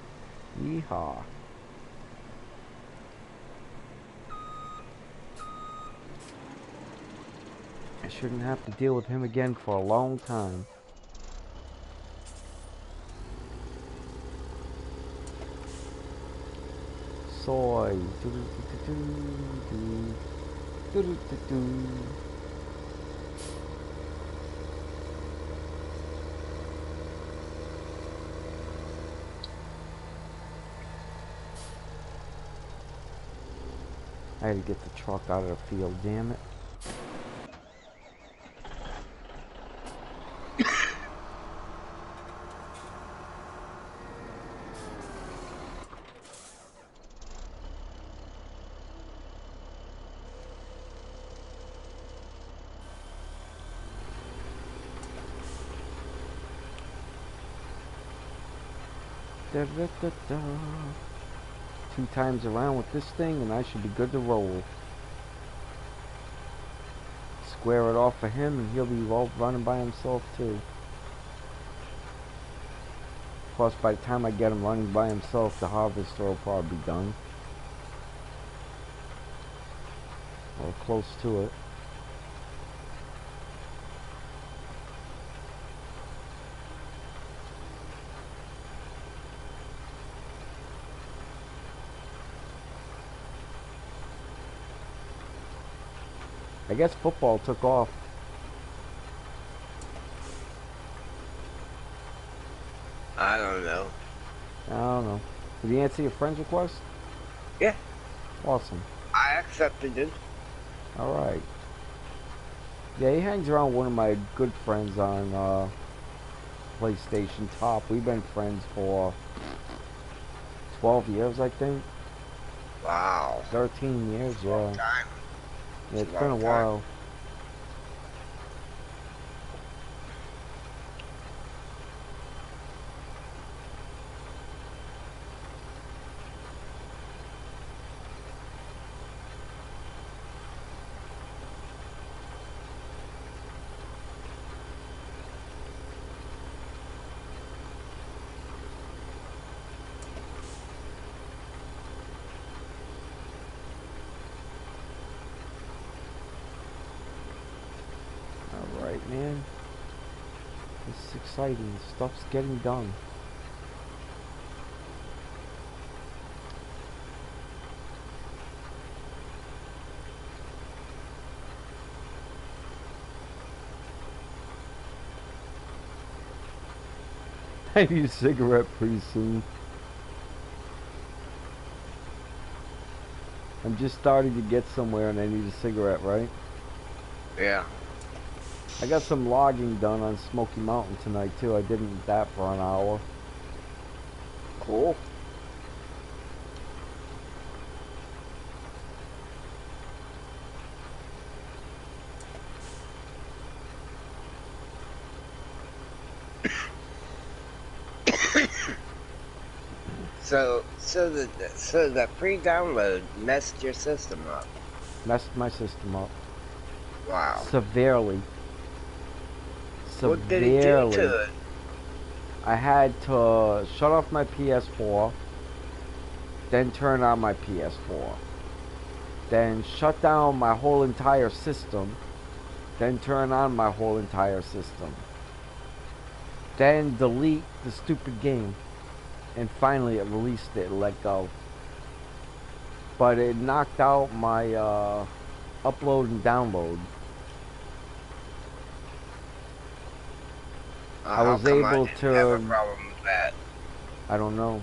Yeehaw. I shouldn't have to deal with him again for a long time. Soy. I had to get the truck out of the field, damn it. Da, da, da, da. 2 times around with this thing and I should be good to roll. Square it off for him and he'll be all running by himself too. Of course, by the time I get him running by himself, the harvester will probably be done. Or close to it. I guess football took off. I don't know. I don't know. Did he answer your friend's request? Yeah. Awesome. I accepted it. Alright. Yeah, he hangs around one of my good friends on PlayStation Top. We've been friends for 12 years, I think. Wow. 13 years, yeah. Long time. Yeah, it's been a while. Alright, man. This is exciting. Stuff's getting done. I need a cigarette pretty soon. I'm just starting to get somewhere and I need a cigarette, right? Yeah. I got some logging done on Smoky Mountain tonight too. I did that for an hour. Cool. So the pre-download messed your system up. Messed my system up. Wow. Severely. What did it do Severely. to it? I had to shut off my PS4, then turn on my PS4, then shut down my whole entire system, then turn on my whole entire system, then delete the stupid game, and finally it released it and let go. But it knocked out my upload and download. I was able to have a problem with that. I don't know.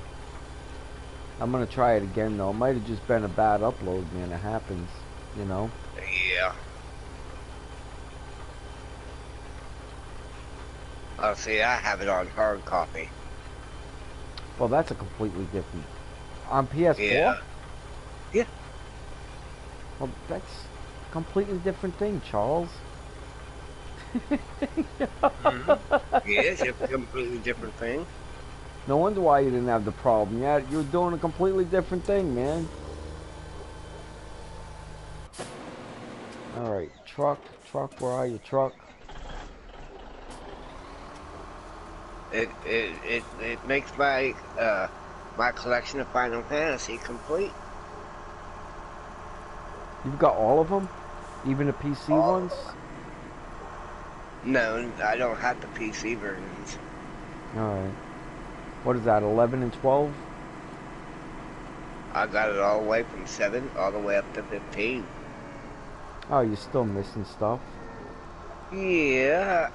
I'm gonna try it again though. It might have just been a bad upload, man. It happens, you know. Yeah. Oh, see, I have it on hard copy. Well, that's a completely different. On PS4? Yeah. Yeah. Well, that's a completely different thing, Charles. Yes, it's a completely different thing. No wonder why you didn't have the problem. Yeah, you were doing a completely different thing, man. Alright, truck, where are you, truck? It makes my my collection of Final Fantasy complete. You've got all of them? Even the PC ones? No, I don't have the PC versions. Alright. What is that, 11 and 12? I got it all the way from 7 all the way up to 15. Oh, you're still missing stuff. Yeah.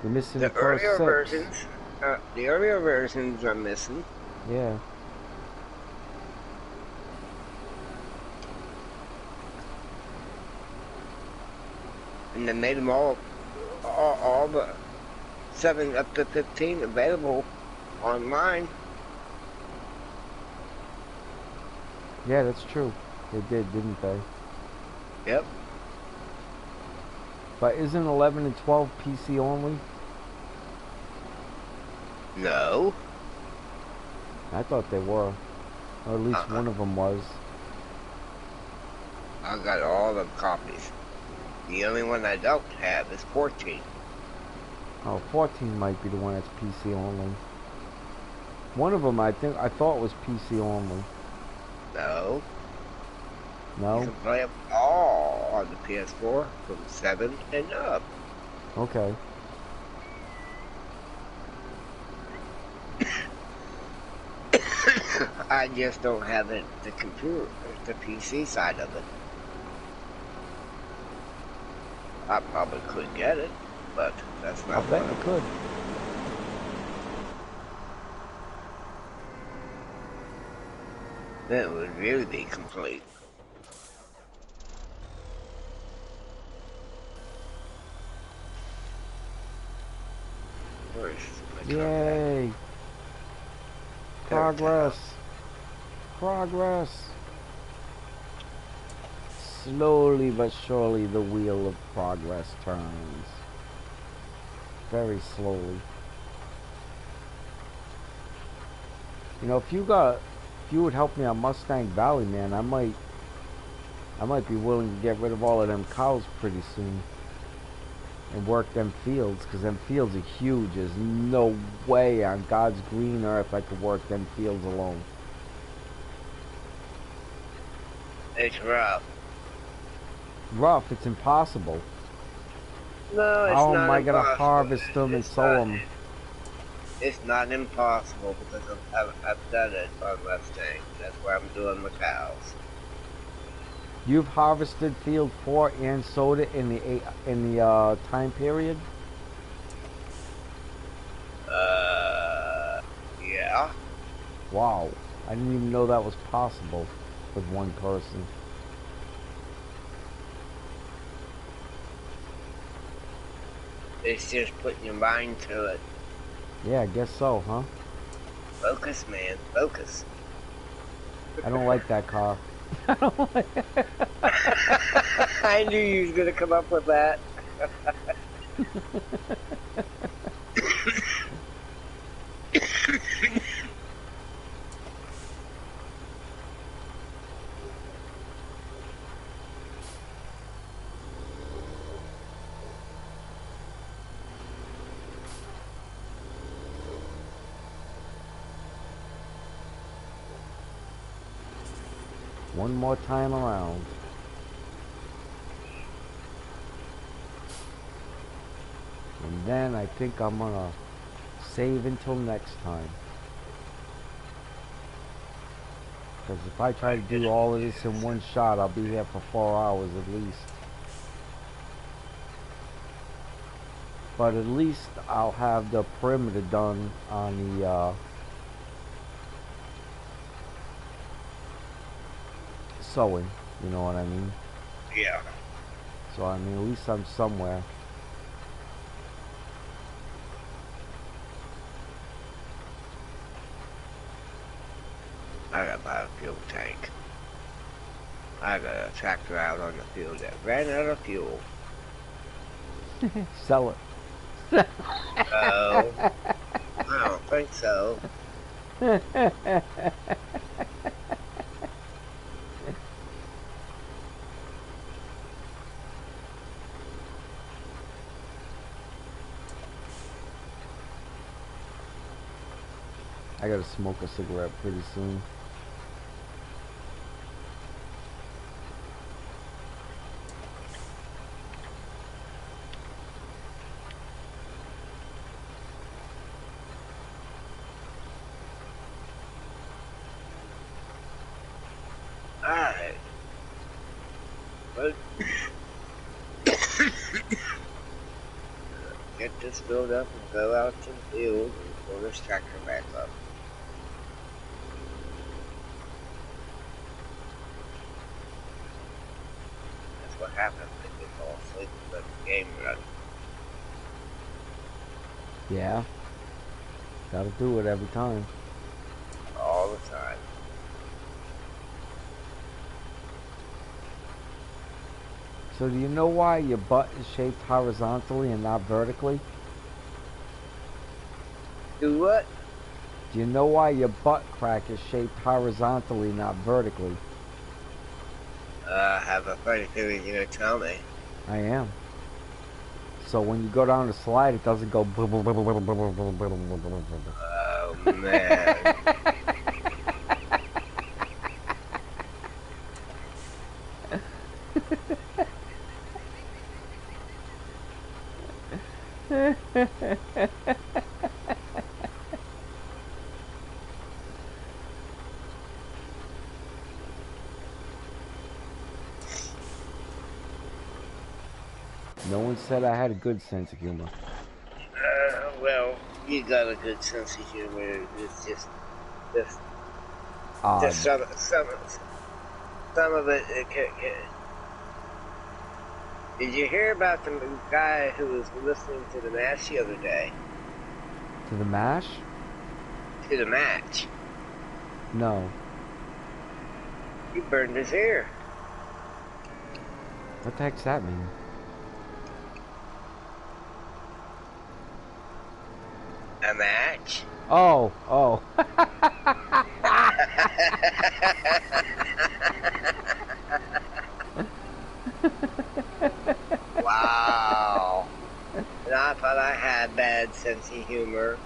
You're missing The the first earlier 6. versions. The earlier versions are missing. Yeah. And they made them all the 7 up to 15 available online. Yeah, that's true. They did, didn't they? Yep. But isn't 11 and 12 PC only? No. I thought they were. Or at least one of them was. I got all the copies. The only one I don't have is 14. Oh, 14 might be the one that's PC only. One of them I thought was PC only. No. No? You can play them all on the PS4 from 7 and up. Okay. I just don't have it, the computer, the PC side of it. I probably could get it, but that's not I bet you could. Then it would really be complete. Where's my truck at? Yay! Progress! Progress! Slowly but surely the wheel of progress turns. Very slowly. You know, if you would help me on Mustang Valley, man, I might be willing to get rid of all of them cows pretty soon and work them fields, because them fields are huge. There's no way on God's green earth I could work them fields alone. It's rough. Rough, it's impossible. No, it's How not am I gonna impossible. harvest them and sow them? It's not impossible because I've done it on Mustang. That's where I'm doing my cows. You've harvested field 4 and sowed it in the time period? Yeah. Wow. I didn't even know that was possible with one person. It's just putting your mind to it. Yeah, I guess so, huh? Focus, man. Focus. I don't like that car. I don't like I knew you was gonna come up with that. One more time around. And then I think I'm gonna save until next time. Because if I try to do all of this in one shot, I'll be here for 4 hours at least. But at least I'll have the perimeter done on the sewing. You know what I mean? Yeah. So I mean, at least I'm somewhere. I gotta buy a fuel tank. I got a tractor out on the field that ran out of fuel. Sell it. Oh, I don't think so. I gotta smoke a cigarette pretty soon. Alright. Well, get this filled up and go out to the field and pull this tractor back up. That's what happens when you fall asleep and let the game run. Yeah. Gotta do it every time. All the time. So do you know why your butt is shaped horizontally and not vertically? Do what? Do you know why your butt crack is shaped horizontally, not vertically? I have a funny feeling you're gonna tell me. I am. So when you go down the slide, it doesn't go. Oh man. No one said I had a good sense of humor. Well, you got a good sense of humor. It's just Odd. some of it. Did you hear about the guy who was listening to the match the other day? To the mash? To the match. No. He burned his hair. What the heck's that mean? A match? Oh, oh. Wow. And I thought I had bad sense of humor.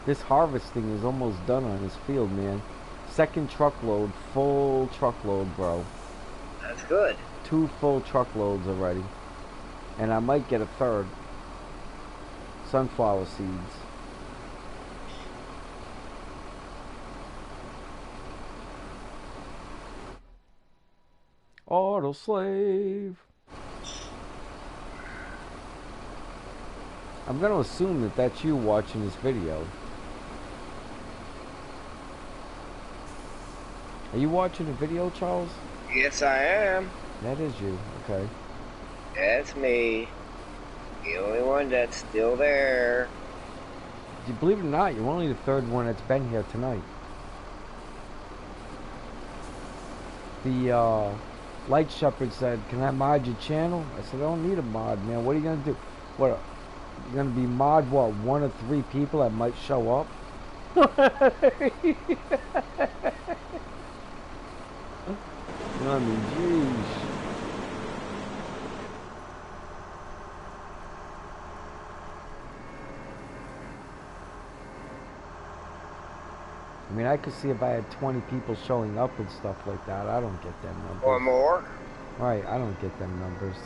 This harvesting is almost done on this field, man. Second truckload, full truckload, bro. That's good. 2 full truckloads already. And I might get a third. Sunflower seeds. Autoslave. I'm gonna assume that that's you watching this video. Are you watching the video, Charles? Yes, I am. That is you. Okay. That's me. The only one that's still there. You believe it or not, you're only the third one that's been here tonight. The Light Shepherd said, "Can I mod your channel?" I said, "I don't need a mod, man. What are you gonna do? What? You're gonna be mod what? 1 or 3 people that might show up?" You know what I mean? Jeez. I mean, I could see if I had 20 people showing up and stuff like that. I don't get them numbers. Or more. Right, I don't get them numbers.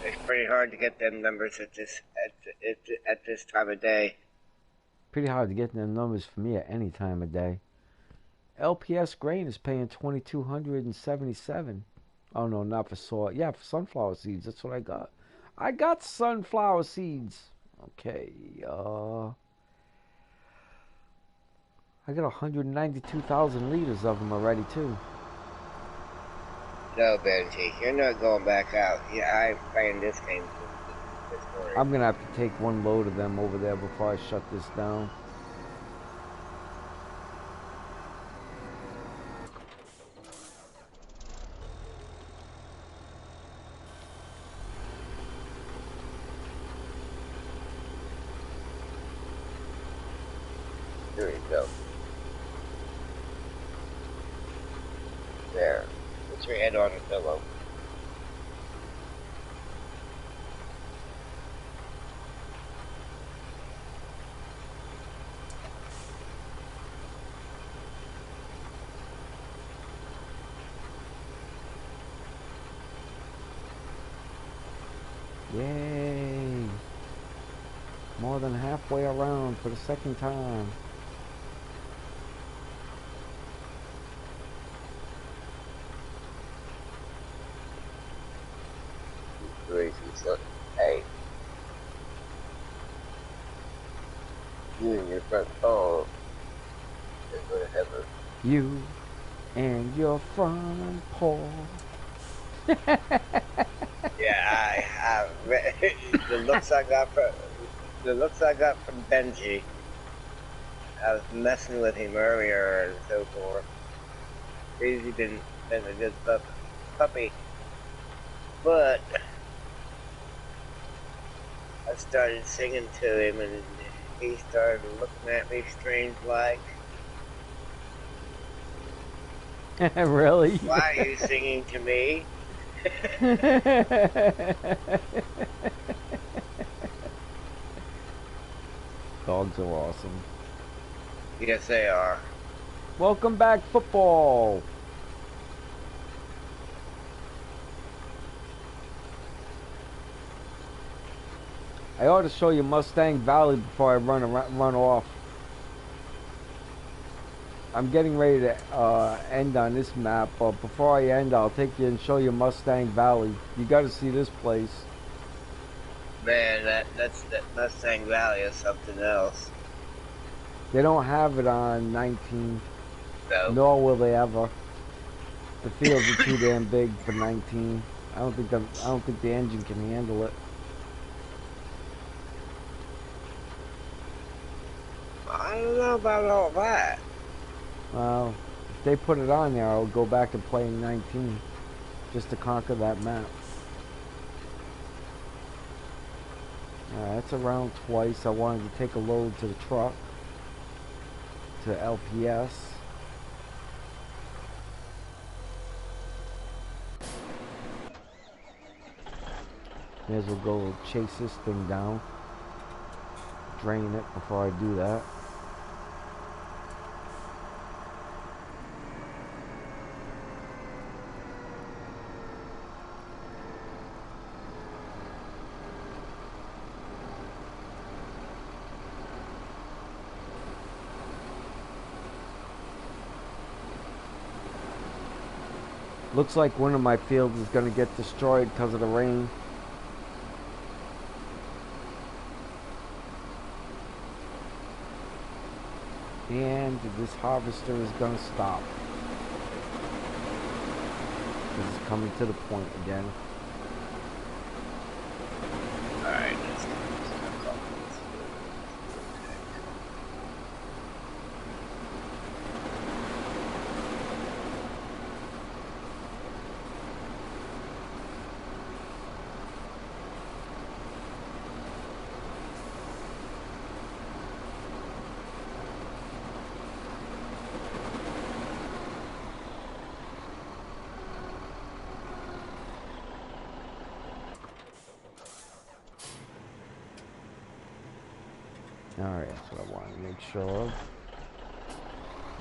It's pretty hard to get them numbers at this time of day. Pretty hard to get them numbers for me at any time of day. LPS grain is paying $2,277. Oh no, not for soy. Yeah, for sunflower seeds. That's what I got. I got sunflower seeds. Okay. I got 192,000 liters of them already too. No, Benji, you're not going back out. Yeah, I'm playing this game this morning. I'm gonna have to take 1 load of them over there before I shut this down. There you go. There. Put your head on the pillow. Yay! More than halfway around for the second time. Hey. You and your front paw is going to have a... You and your front paw. Yeah, the looks I got from Benji. I was messing with him earlier and so forth. He's been a good puppy, but I started singing to him and he started looking at me strange like. Really? Why are you singing to me? Dogs are awesome. Yes, they are. Welcome back, football. I ought to show you Mustang Valley before I run off. I'm getting ready to end on this map, but before I end, I'll take you and show you Mustang Valley. You got to see this place. Man, that Mustang Valley is something else. They don't have it on 19. No. Nor will they ever. The fields are too damn big for 19. I don't think the engine can handle it. I don't know about all that. Well, if they put it on there, I'll go back and play in 19 just to conquer that map. That's around twice. I wanted to take a load to the truck, to LPS. May as well go chase this thing down, drain it before I do that. Looks like one of my fields is going to get destroyed because of the rain. And this harvester is gonna stop. This is coming to the point again. Alright, let's go. Alright, that's what I want to make sure of.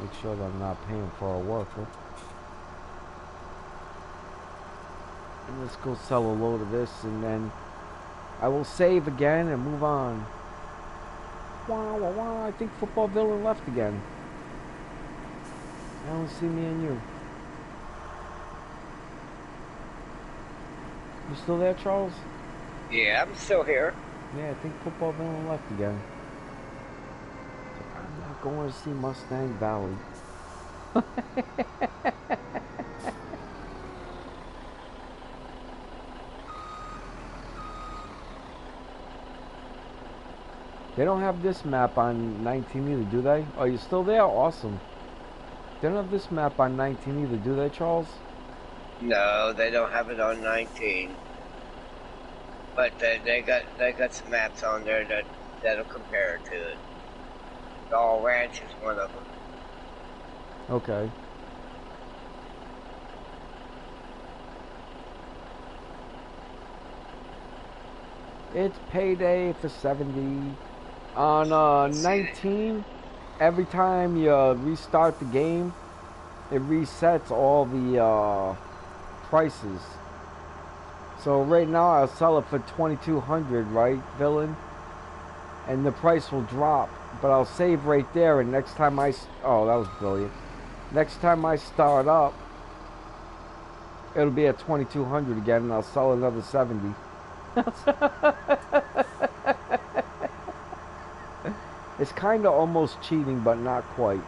Make sure that I'm not paying for a worker. And let's go sell a load of this, and then I will save again and move on. Wow, wow, wow, I think Football Villain left again. I don't see me and you. You still there, Charles? Yeah, I'm still here. Yeah, I think Football Villain left again. I'm not going to see Mustang Valley. They don't have this map on 19 either, do they? Oh, you still there? Awesome. They don't have this map on 19 either, do they, Charles? No, they don't have it on 19. But they got some maps on there that'll compare to it. The All Ranch is one of them. Okay. It's payday for 70. On 19, every time you restart the game, it resets all the prices. So right now I'll sell it for 2,200, right, Villain? And the price will drop, but I'll save right there. And next time oh, that was brilliant. Next time I start up, it'll be at 2,200 again, and I'll sell another 70. It's kind of almost cheating, but not quite.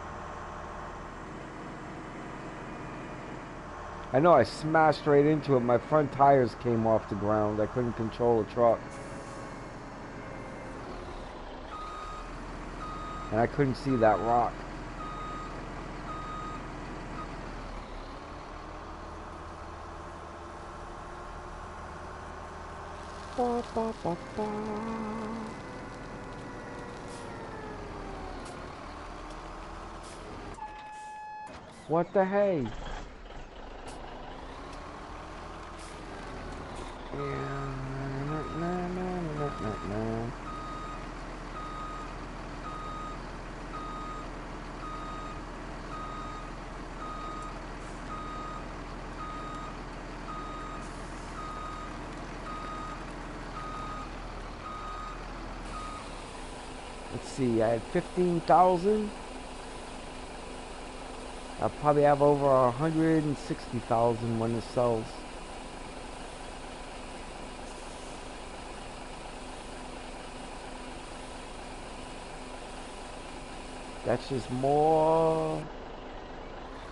I know I smashed right into it. My front tires came off the ground. I couldn't control the truck. And I couldn't see that rock. Ba, ba, ba, ba. What the hey? Let's see, I had 15,000. I'll probably have over 160,000 when it sells. That's just more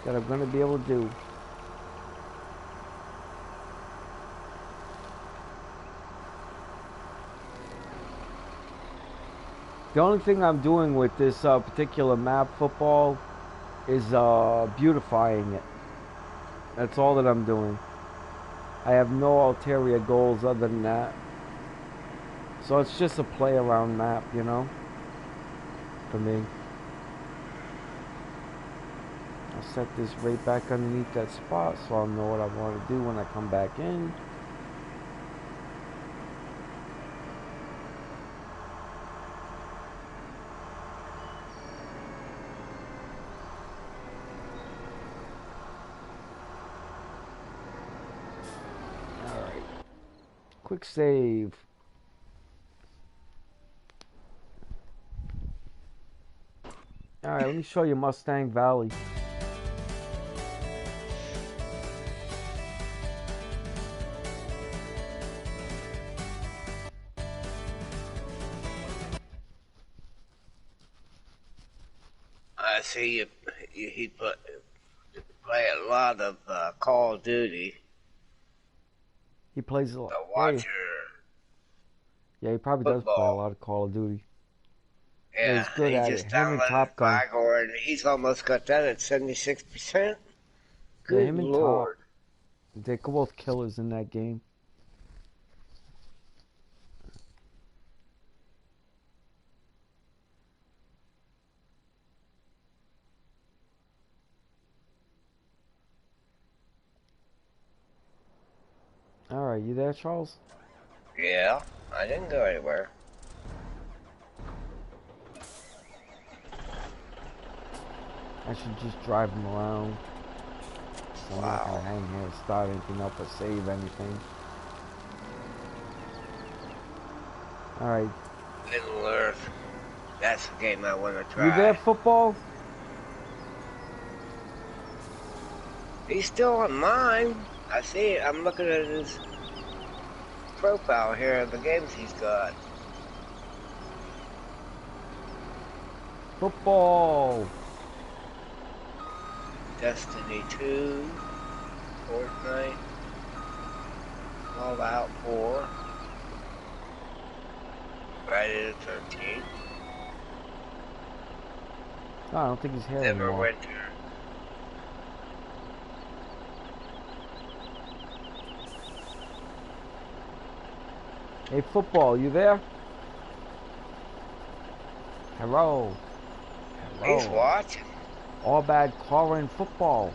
that I'm going to be able to do. The only thing I'm doing with this particular map, football, is beautifying it. That's all that I'm doing. I have no ulterior goals other than that. So it's just a play around map, you know, for me. I'll set this right back underneath that spot so I'll know what I want to do when I come back in. Alright. Quick save. Alright, let me show you Mustang Valley. I see he play a lot of Call of Duty. He plays a lot. The Watcher. Yeah, he probably does play a lot of Call of Duty. Yeah, he's good at it. Just Him and downloaded Top Gun. Vigor, and he's almost got that at 76%. Yeah, him and Lord. Top. They're both killers in that game. Alright, you there, Charles? Yeah, I didn't go anywhere. I should just drive him around. So I'm not gonna hang here and start anything up or save anything. Alright. Middle Earth. That's the game I want to try. You there, football? He's still on mine. I see it. I'm looking at his profile here of the games he's got. Football. Destiny 2, Fortnite, Fallout 4, Friday the 13th. No, I don't think he's here anymore. Neverwinter. Hey, football, you there? Hello. Hello. He's watching. All bad car and football.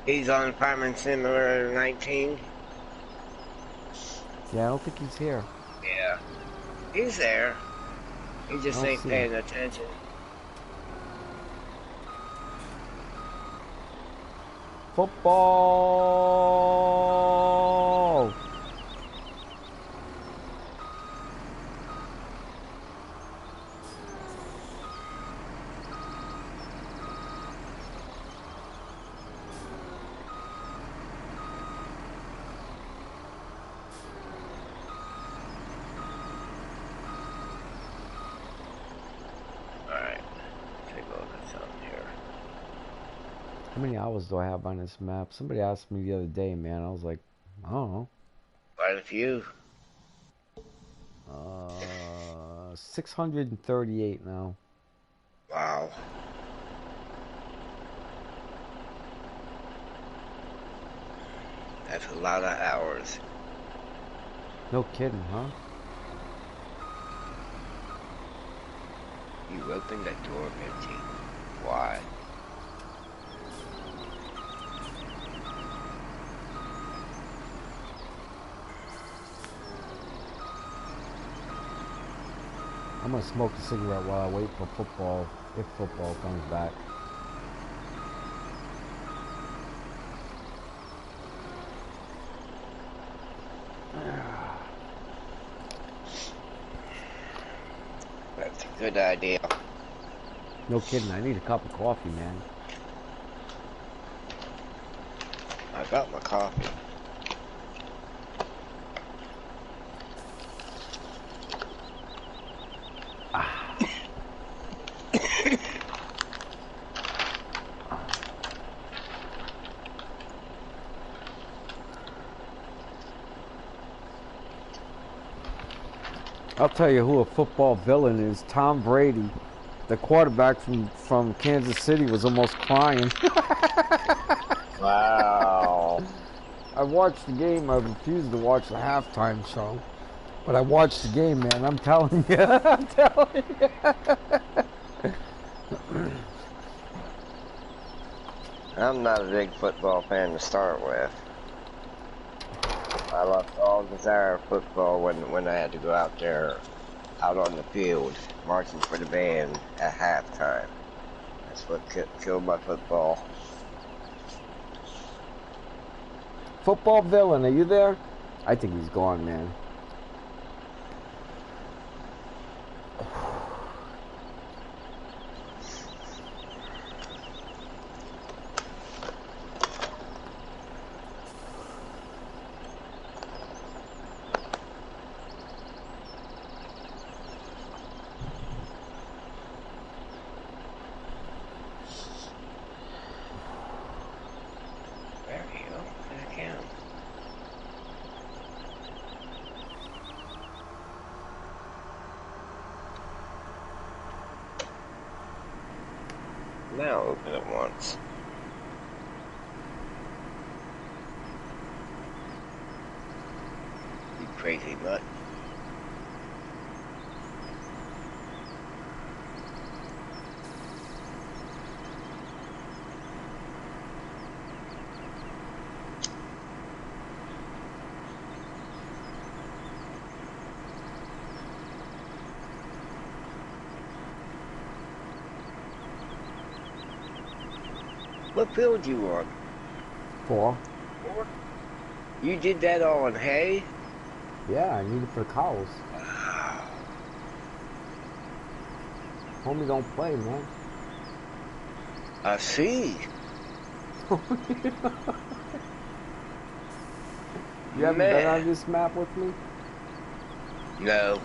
He's on Farming Simulator 19. Yeah, I don't think he's here. Yeah. He's there. He just ain't paying attention. Football. How many hours do I have on this map? Somebody asked me the other day, man. I was like, I don't know. Quite a few. 638 now. Wow. That's a lot of hours. No kidding, huh? You opened that door, Minty. Why? I'm gonna smoke a cigarette while I wait for football, if football comes back. That's a good idea. No kidding, I need a cup of coffee, man. I got my coffee. I'll tell you who a football villain is. Tom Brady, the quarterback from Kansas City, was almost crying. Wow. I watched the game. I refused to watch the halftime show, but I watched the game, man. I'm telling you. I'm telling you. I'm not a big football fan to start with. I lost all desire of football when I had to go out there, out on the field, marching for the band at halftime. That's what killed my football. Football villain, are you there? I think he's gone, man. Now open it once. You crazy nut. What field you on? 4. 4? You did that all on hay? Yeah, I need it for the cows. Wow. Homie don't play, man. I see. You haven't been on this map with me? No.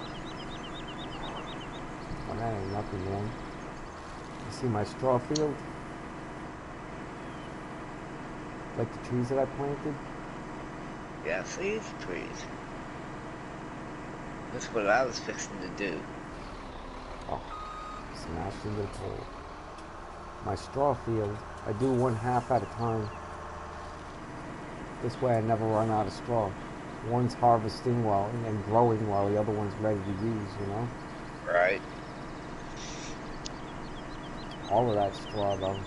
Well, that ain't nothing, man. You see my straw field? Like the trees that I planted? Yeah, I see the trees. That's what I was fixing to do. Oh, smashed into the pole. My straw field, I do 1/2 at a time. This way I never run out of straw. One's harvesting while and growing while the other one's ready to use, you know? Right. All of that straw though.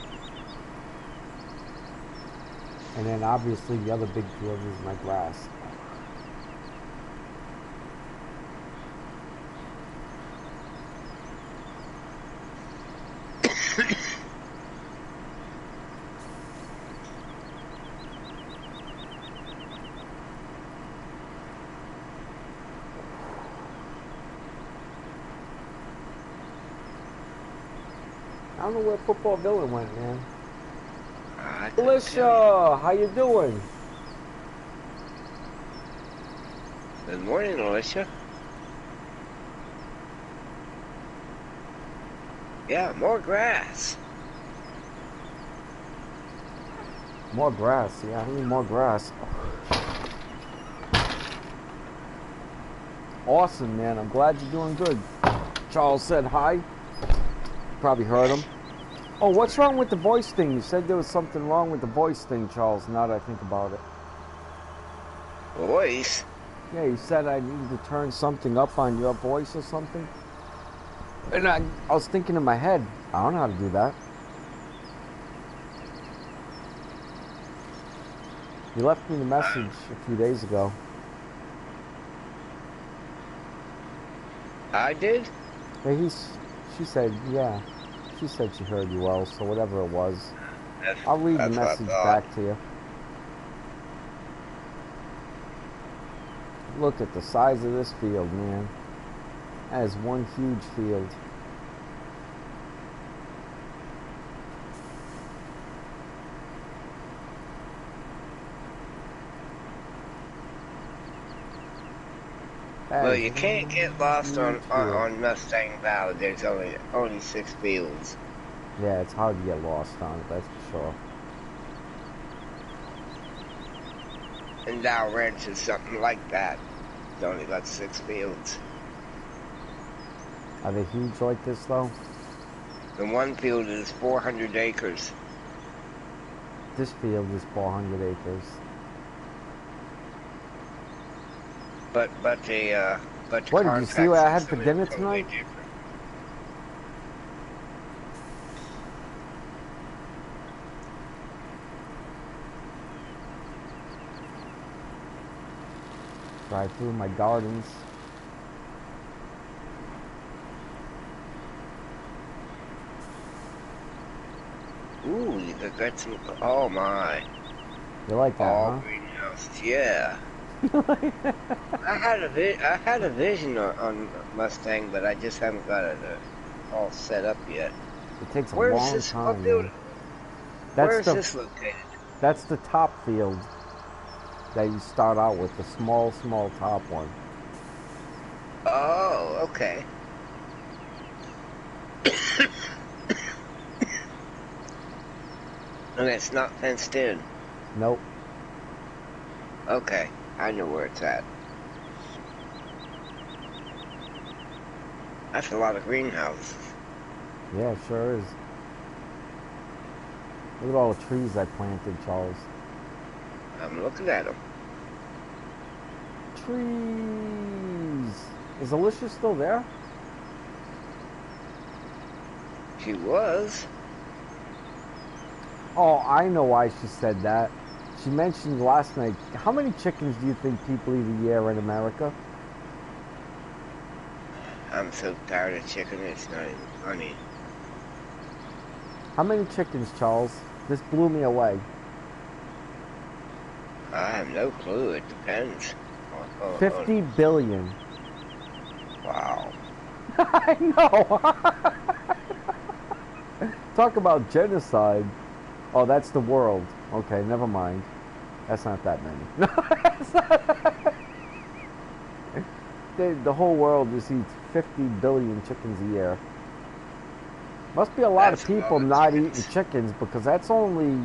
And then obviously the other big field is my grass. I don't know where Football Villain went, man. Alicia, how you doing? Good morning, Alicia. Yeah, more grass. More grass, yeah, I need more grass. Awesome, man, I'm glad you're doing good. Charles said hi. Probably heard him. Oh, what's wrong with the voice thing? You said there was something wrong with the voice thing, Charles, now that I think about it. Voice? Yeah, you said I needed to turn something up on your voice or something. And I was thinking in my head, I don't know how to do that. You left me the message a few days ago. I did? Yeah, she said, yeah. She said she heard you well, so whatever it was. I'll read the message back to you. Look at the size of this field, man. That is one huge field. Well, you can't get lost on Mustang Valley. There's only 6 fields. Yeah, it's hard to get lost on it, that's for sure. And Dow Ranch is something like that. It's only got 6 fields. Are they huge like this, though? The one field is 400 acres. This field is 400 acres. But what, did you see what I had for dinner tonight? Different. Drive through my gardens. Ooh, you got some. Oh my! You like that, all huh? greenhouse, yeah. I had a vision on Mustang, but I just haven't got it all set up yet. It takes a Where is long this? time, What field? man. Where is this located? That's the top field that you start out with, the small top one. Oh, okay. And it's not fenced in. Nope. Okay, I know where it's at. That's a lot of greenhouses. Yeah, it sure is. Look at all the trees I planted, Charles. I'm looking at them. Trees. Is Alicia still there? She was. Oh, I know why she said that. She mentioned last night, how many chickens do you think people eat a year in America? I'm so tired of chicken, it's not even funny. How many chickens, Charles? This blew me away. I have no clue. It depends. 50 billion. Wow. I know. Talk about genocide. Oh, that's the world. Okay, never mind. That's not that many. No, that's not. The whole world just eats 50 billion chickens a year. Must be a lot of people not eating chickens, because that's only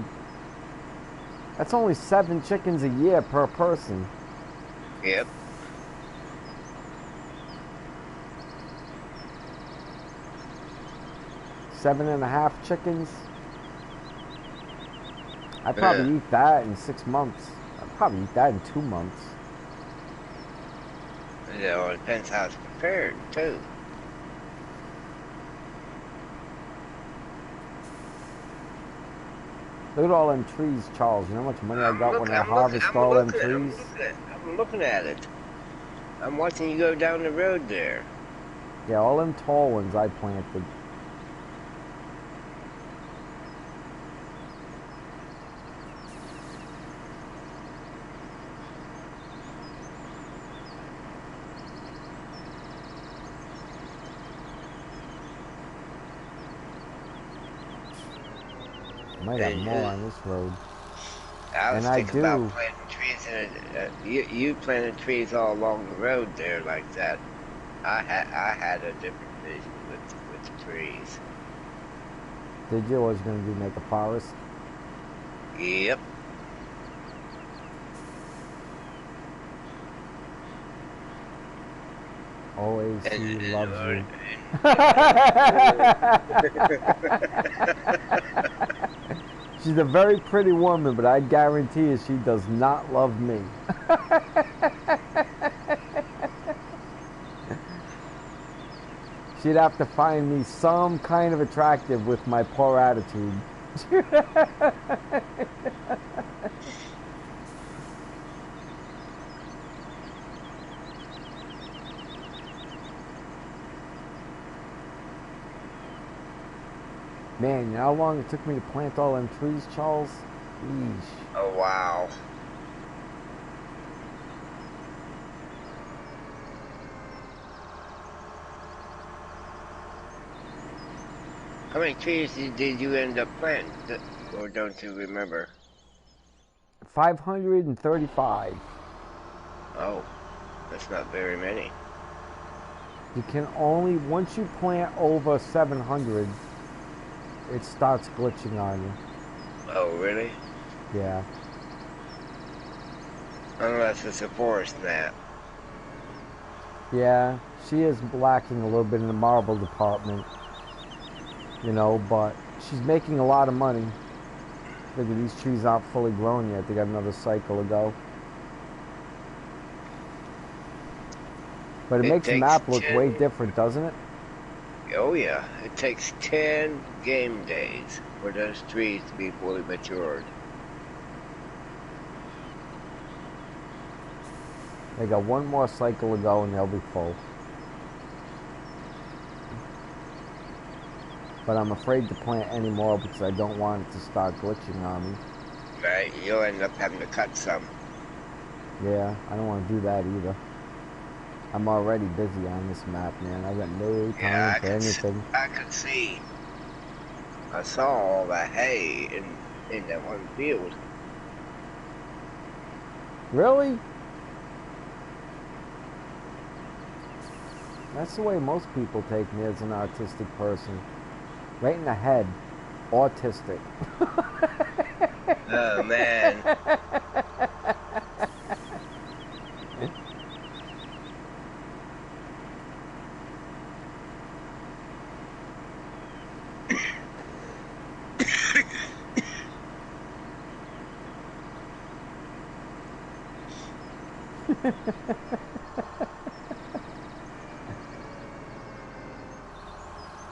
7 chickens a year per person. Yep. Seven and a half chickens. I'd probably eat that in 6 months. I'd probably eat that in 2 months. Yeah, it depends how it's prepared, too. Look at all them trees, Charles. You know how much money I got when I harvest all them trees? I'm looking at it. I'm watching you go down the road there. Yeah, all them tall ones I planted. Might have more on this road. I was And thinking about planting trees you planted trees all along the road there like that. I had a different vision with the trees. Did you? I was going to do make a forest. Yep. Always he loves you. She's a very pretty woman, but I guarantee you she does not love me. She'd have to find me some kind of attractive with my poor attitude. Man, you know how long it took me to plant all them trees, Charles? Eesh. Oh, wow. How many trees did you end up planting? Or don't you remember? 535. Oh, that's not very many. You can only, once you plant over 700, it starts glitching on you. Oh, really? Yeah. Unless it's a forest nap. Yeah, she is lacking a little bit in the marble department. You know, but she's making a lot of money. Figure these trees aren't fully grown yet. They got another cycle to go. But it makes the map look way different, doesn't it? Oh yeah, it takes 10 game days for those trees to be fully matured. They got one more cycle to go and they'll be full. But I'm afraid to plant any more because I don't want it to start glitching on me. Right, you'll end up having to cut some. Yeah, I don't want to do that either. I'm already busy on this map, man. I got no time for anything. I could see. I saw all the hay in that one field. Really? That's the way most people take me as an autistic person. Right in the head. Autistic. Oh, man.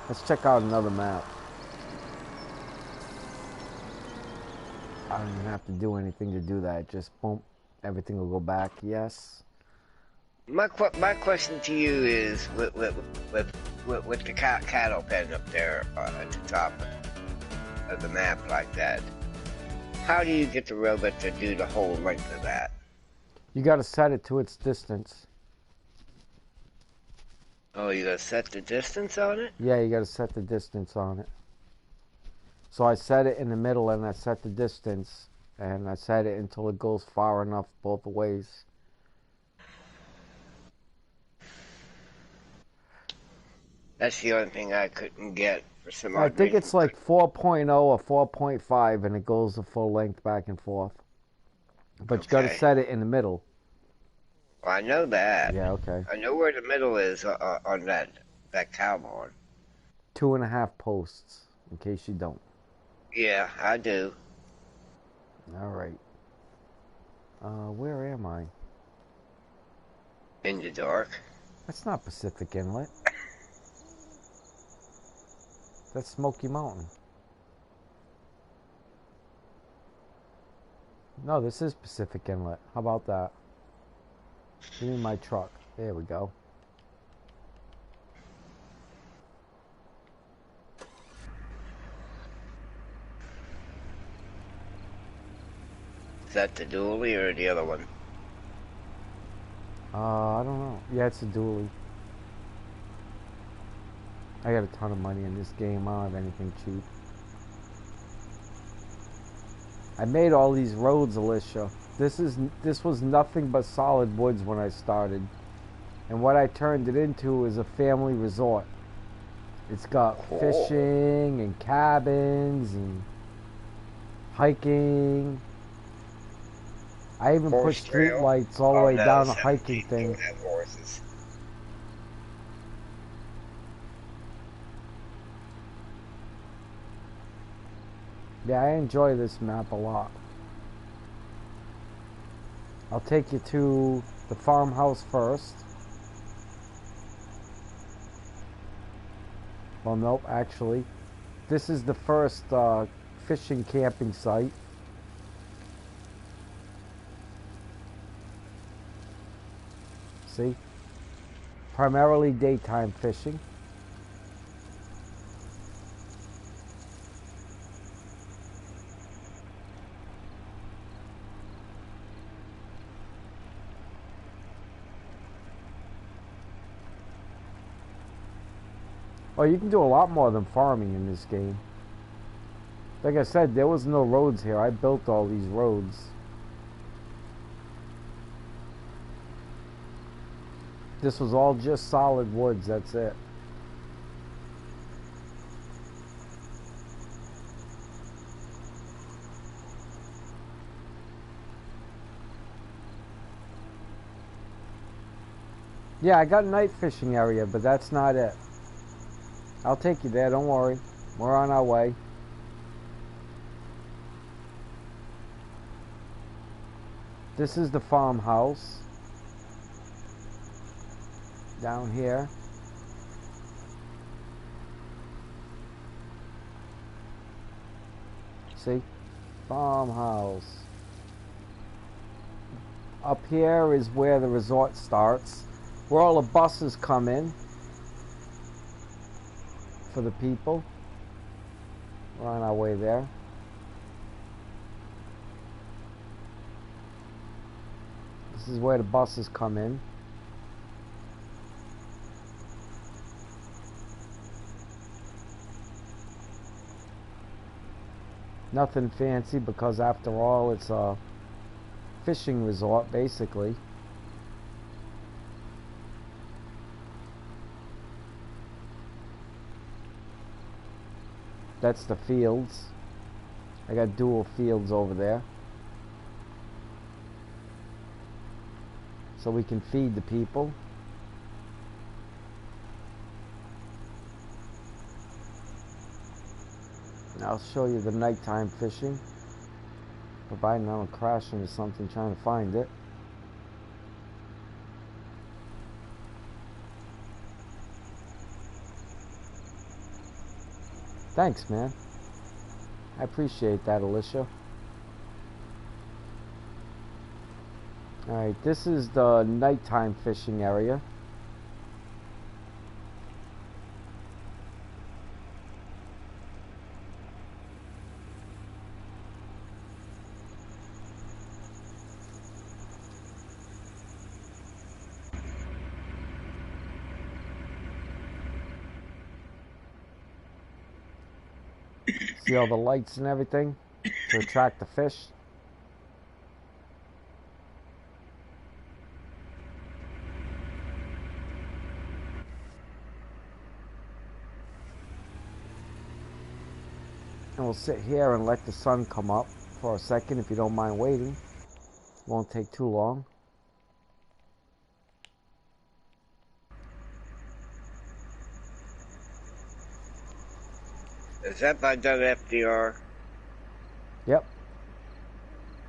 Let's check out another map. I don't even have to do anything to do that. Just boom, everything will go back. Yes. My question to you is with the cattle pen up there at the top of the map like that. How do you get the robot to do the whole length of that? You got to set it to its distance. Oh, you gotta set the distance on it? Yeah, you got to set the distance on it. So I set it in the middle and I set the distance and I set it until it goes far enough both ways. That's the only thing I couldn't get for some odd I think reason. it's like 4.0 or 4.5 and it goes the full length back and forth. But you got to Okay. set it in the middle. Well, I know that. Yeah, okay. I know where the middle is on that cow barn. 2.5 posts, in case you don't. Yeah, I do. All right. Where am I? In the dark. That's not Pacific Inlet. That's Smoky Mountain. No, this is Pacific Inlet. How about that? Give me my truck. There we go. Is that the dually or the other one? I don't know. Yeah, it's a dually. I got a ton of money in this game. I don't have anything cheap. I made all these roads, Alicia. This was nothing but solid woods when I started. And what I turned it into is a family resort. It's got fishing and cabins and hiking. I even put street lights all the way down a hiking thing. Don't have horses. Yeah, I enjoy this map a lot. I'll take you to the farmhouse first. Well, nope, actually. This is the first fishing camping site. See? Primarily daytime fishing. Oh, you can do a lot more than farming in this game. Like I said, there was no roads here. I built all these roads. This was all just solid woods, that's it. Yeah, I got a night fishing area, but that's not it. I'll take you there, don't worry. We're on our way. This is the farmhouse. Down here. See? Farmhouse. Up here is where the resort starts. Where all the buses come in. For the people. We're on our way there. This is where the buses come in. Nothing fancy because after all it's a fishing resort basically. That's the fields. I got dual fields over there. So we can feed the people. And I'll show you the nighttime fishing. Providing I don't crash into something trying to find it. Thanks, man. I appreciate that, Alicia. Alright, this is the nighttime fishing area. See all the lights and everything to attract the fish? And we'll sit here and let the sun come up for a second if you don't mind waiting. Won't take too long. Is that by WFDR? Yep.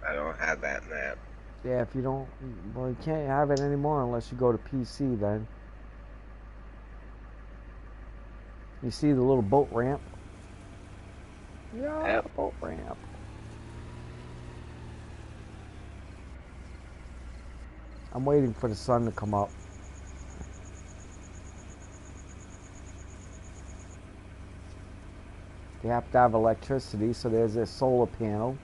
I don't have that map. Yeah, if you don't, well, you can't have it anymore unless you go to PC then. You see the little boat ramp? Yeah, Yep. boat ramp. I'm waiting for the sun to come up. They have to have electricity, so there's a solar panel.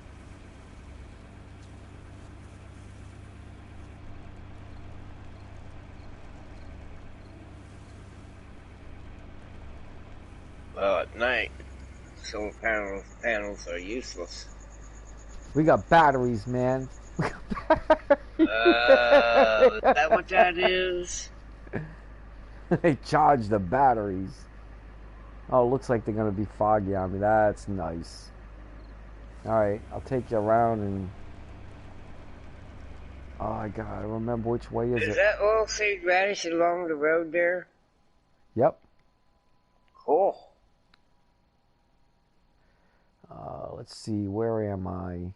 Well, at night, solar panels are useless. We got batteries, man. Is that what that is? They charge the batteries. Oh, it looks like they're going to be foggy on me. That's nice. Alright, I'll take you around and... Oh, I gotta remember which way is it. Is that oilseed radish along the road there? Yep. Cool. Let's see, where am I?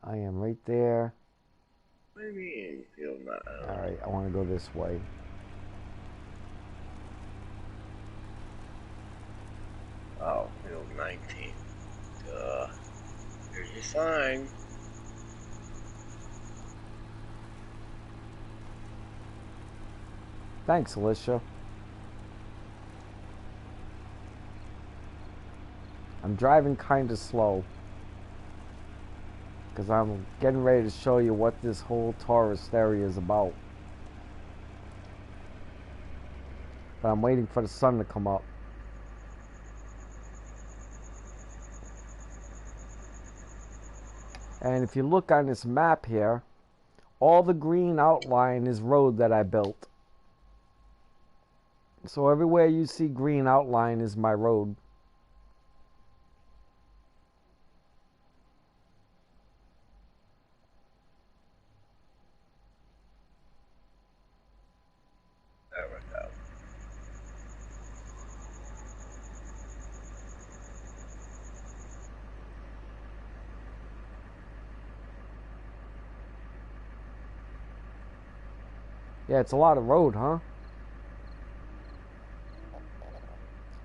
I am right there. Maybe feel not. Alright, I want to go this way. Oh, field 19. Here's your sign. Thanks, Alicia. I'm driving kind of slow because I'm getting ready to show you what this whole tourist area is about. But I'm waiting for the sun to come up. And if you look on this map here, all the green outline is road that I built. So everywhere you see green outline is my road. There we go. Yeah, it's a lot of road, huh?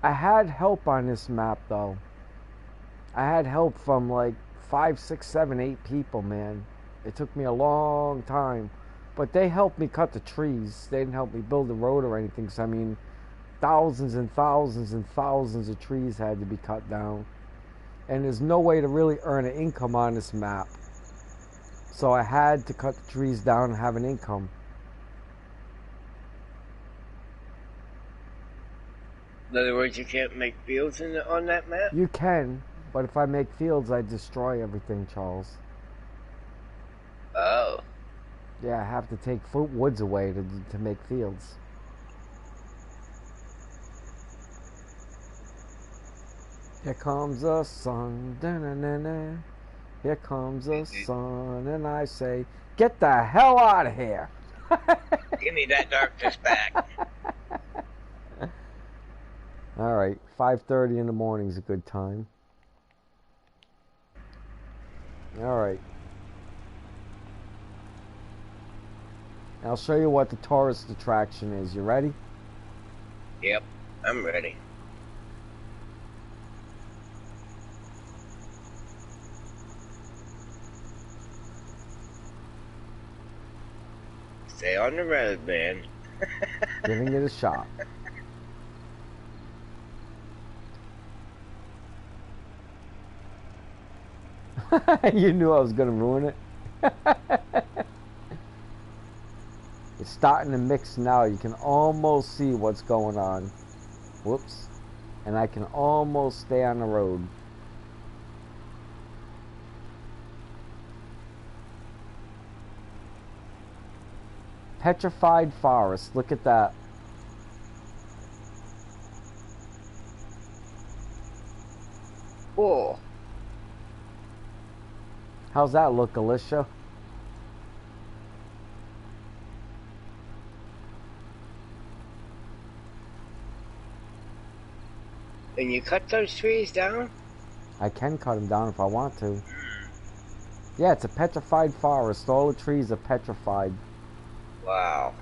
I had help on this map, though. I had help from like 5, 6, 7, 8 people, man. It took me a long time. But they helped me cut the trees. They didn't help me build the road or anything. So, I mean, thousands and thousands and thousands of trees had to be cut down. And there's no way to really earn an income on this map. So I had to cut the trees down and have an income. In other words, you can't make fields on that map? You can, but if I make fields, I destroy everything, Charles. Oh. Yeah, I have to take woods away to make fields. Here comes the sun, da-na-na-na. Here comes the sun, and I say, get the hell out of here. Give me that darkness back. All right, 5:30 in the morning is a good time. All right. I'll show you what the tourist attraction is. You ready? Yep. I'm ready. Stay on the road, man. Giving it a shot. You knew I was going to ruin it. It's starting to mix now. You can almost see what's going on. Whoops. And I can almost stay on the road. Petrified forest. Look at that. Cool. How's that look, Alicia? And you cut those trees down? I can cut them down if I want to. Yeah, it's a petrified forest. All the trees are petrified. Wow.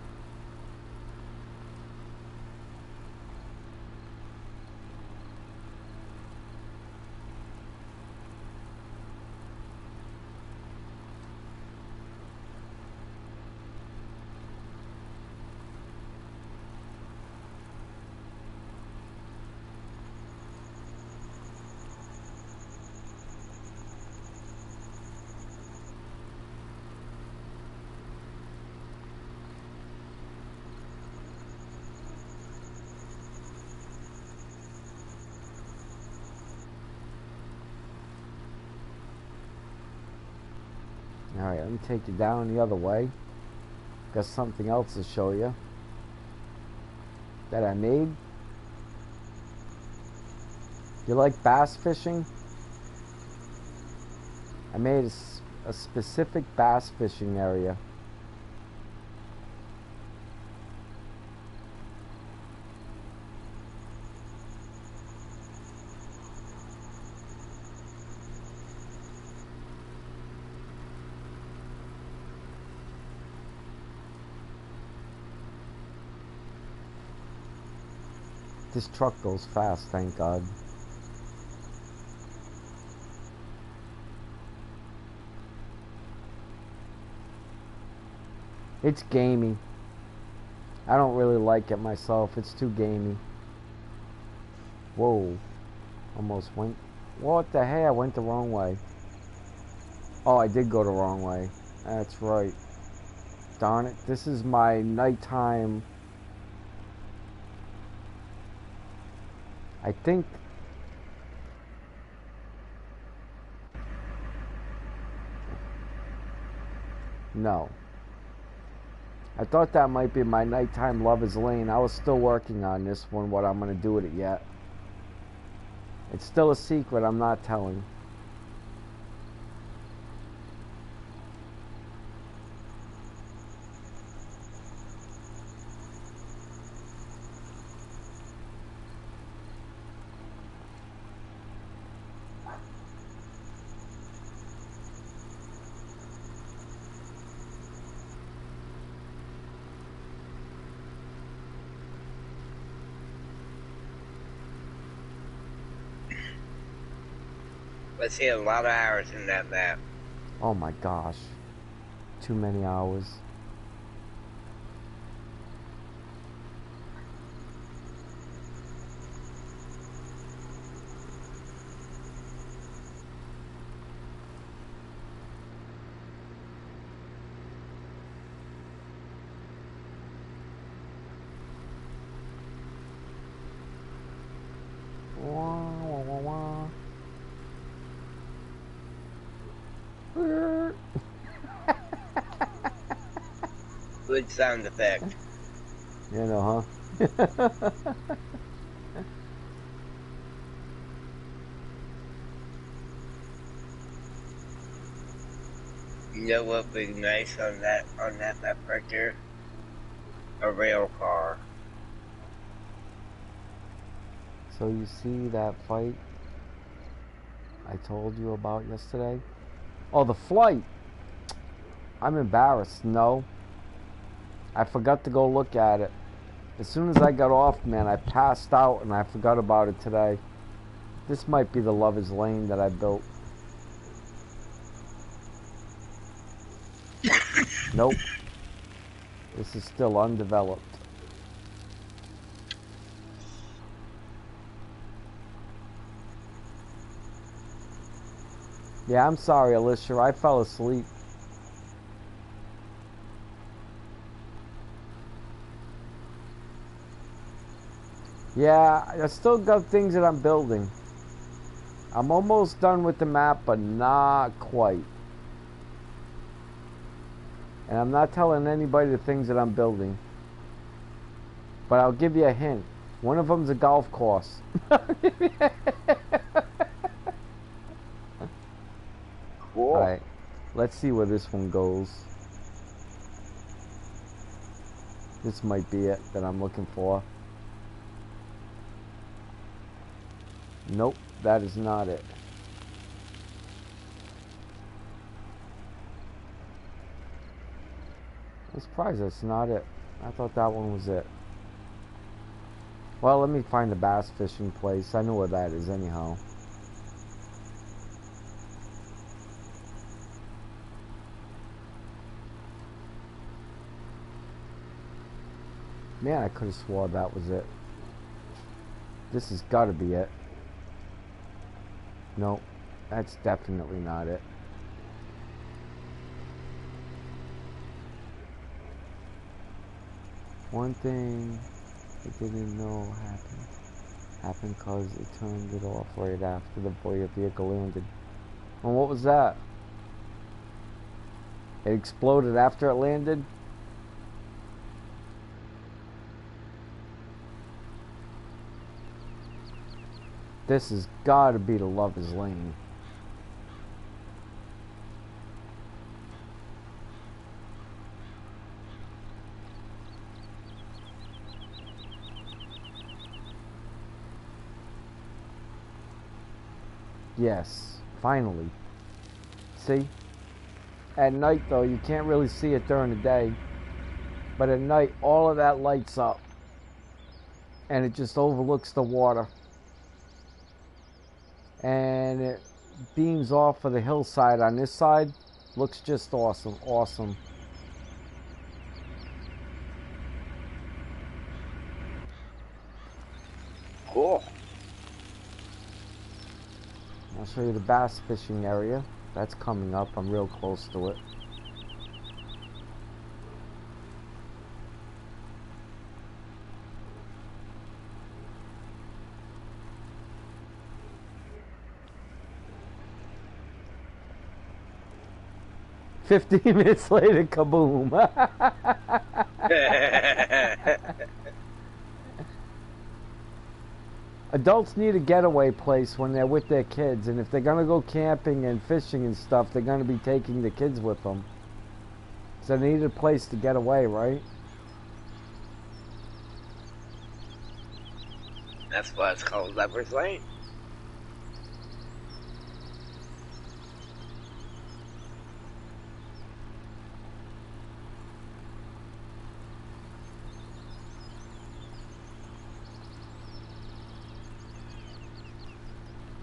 Alright, let me take you down the other way. Got something else to show you that I made. You like bass fishing? I made a specific bass fishing area. This truck goes fast, thank God. It's gamey. I don't really like it myself. It's too gamey. Whoa. Almost went. What the hey? I went the wrong way. Oh, I did go the wrong way. That's right. Darn it. This is my nighttime. I think. No. I thought that might be my nighttime lover's lane. I was still working on this one, what I'm going to do with it yet. It's still a secret I'm not telling. Let's see, a lot of hours in that map. Oh my gosh. Too many hours. Good sound effect. You know, huh? You know what would be nice on that map right there? A rail car. So you see that fight I told you about yesterday? Oh, the flight! I'm embarrassed. No. I forgot to go look at it. As soon as I got off, man, I passed out and I forgot about it today. This might be the Lover's Lane that I built. Nope. This is still undeveloped. Yeah, I'm sorry, Alicia. I fell asleep. Yeah, I still got things that I'm building. I'm almost done with the map, but not quite. And I'm not telling anybody the things that I'm building. But I'll give you a hint. One of them's a golf course. Cool. Alright, let's see where this one goes. This might be it that I'm looking for. Nope, that is not it. I'm surprised that's not it. I thought that one was it. Well, let me find the bass fishing place. I know where that is anyhow. Man, I could have swore that was it. This has got to be it. Nope, that's definitely not it. One thing I didn't know happened because it turned it off right after the vehicle landed. And what was that? It exploded after it landed? This has got to be the Lover's Lane. Yes, finally. See? At night, though, you can't really see it during the day. But at night, all of that lights up. And it just overlooks the water. And it beams off of the hillside on this side. Looks just awesome, awesome. Cool. I'll show you the bass fishing area. That's coming up. I'm real close to it. "15 minutes later, kaboom." Adults need a getaway place when they're with their kids, and if they're going to go camping and fishing and stuff, they're going to be taking the kids with them. So they need a place to get away, right? That's why it's called Lover's Lane.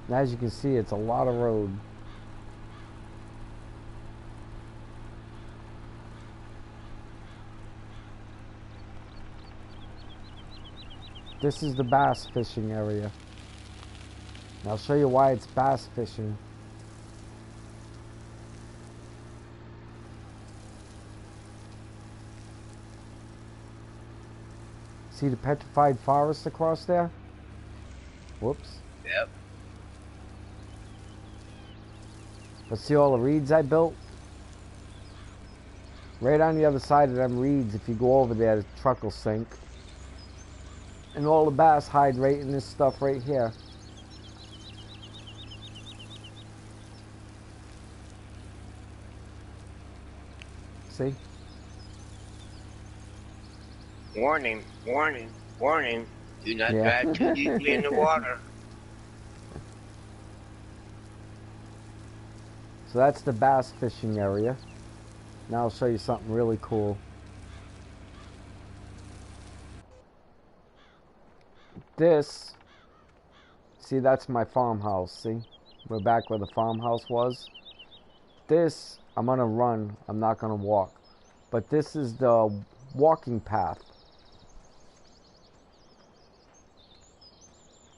And as you can see, it's a lot of road. This is the bass fishing area. And I'll show you why it's bass fishing. See the petrified forest across there? Whoops. Yep. But see all the reeds I built? Right on the other side of them reeds, if you go over there, the truck will sink. And all the bass hide right in this stuff right here. See? Warning, warning, warning. Do not drive too deeply in the water. So that's the bass fishing area. Now I'll show you something really cool. this, see, that's my farmhouse. See, we're back where the farmhouse was. This, I'm gonna run. I'm not gonna walk. But this is the walking path.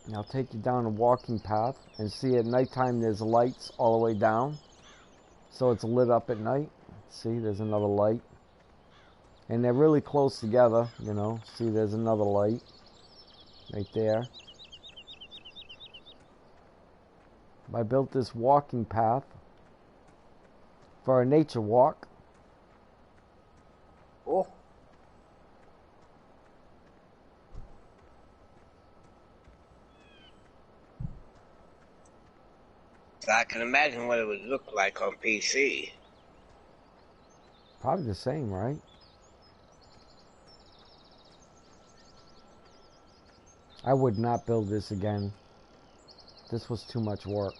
And I'll take you down a walking path, and see, at nighttime there's lights all the way down. So it's lit up at night. See, there's another light. And they're really close together, you know. See, there's another light right there. I built this walking path for a nature walk. Oh. So I can imagine what it would look like on PC. Probably the same, right? I would not build this again. This was too much work.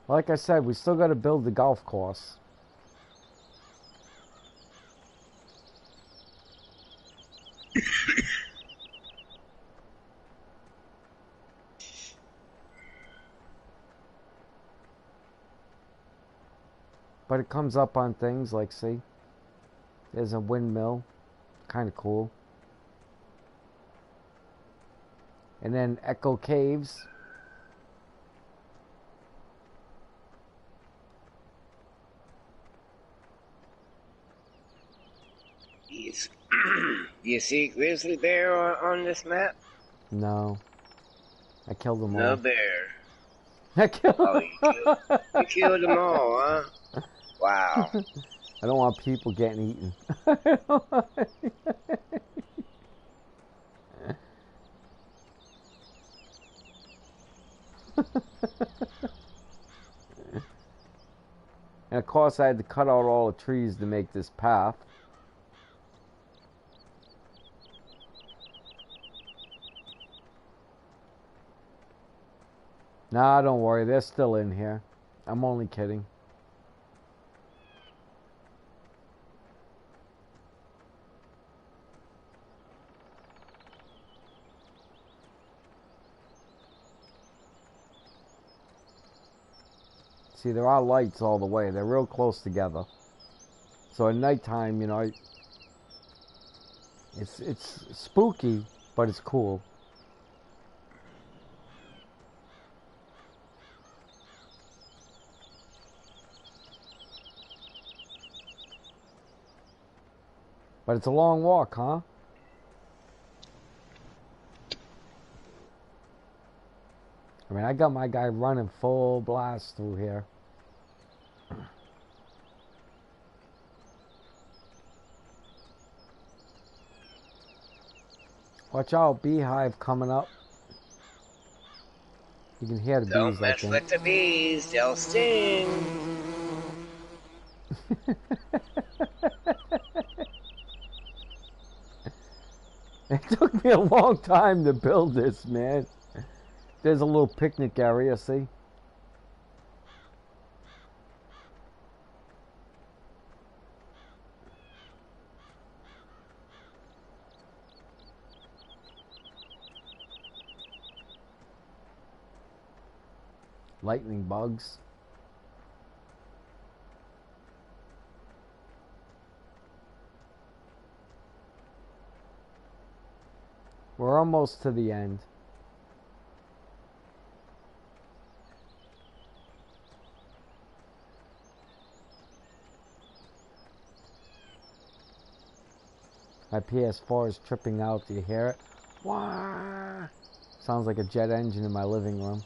Like I said, we still got to build the golf course. But it comes up on things like, see, there's a windmill, kind of cool. And then Echo Caves. Yes. Do you see grizzly bear on this map? No. I killed them all. No bear. I killed them. Oh, you killed them all, huh? Wow. I don't want people getting eaten. And of course I had to cut out all the trees to make this path. Nah, don't worry, they're still in here. I'm only kidding. See, there are lights all the way. They're real close together. So at nighttime, you know, it's spooky, but it's cool. But it's a long walk, huh? I mean, I got my guy running full blast through here. Watch out, beehive coming up. You can hear the Don't bees, I mess think. with the bees, they'll sting. It took me a long time to build this, man. There's a little picnic area, see? Lightning bugs. We're almost to the end. My PS4 is tripping out. Do you hear it? Wah! Sounds like a jet engine in my living room.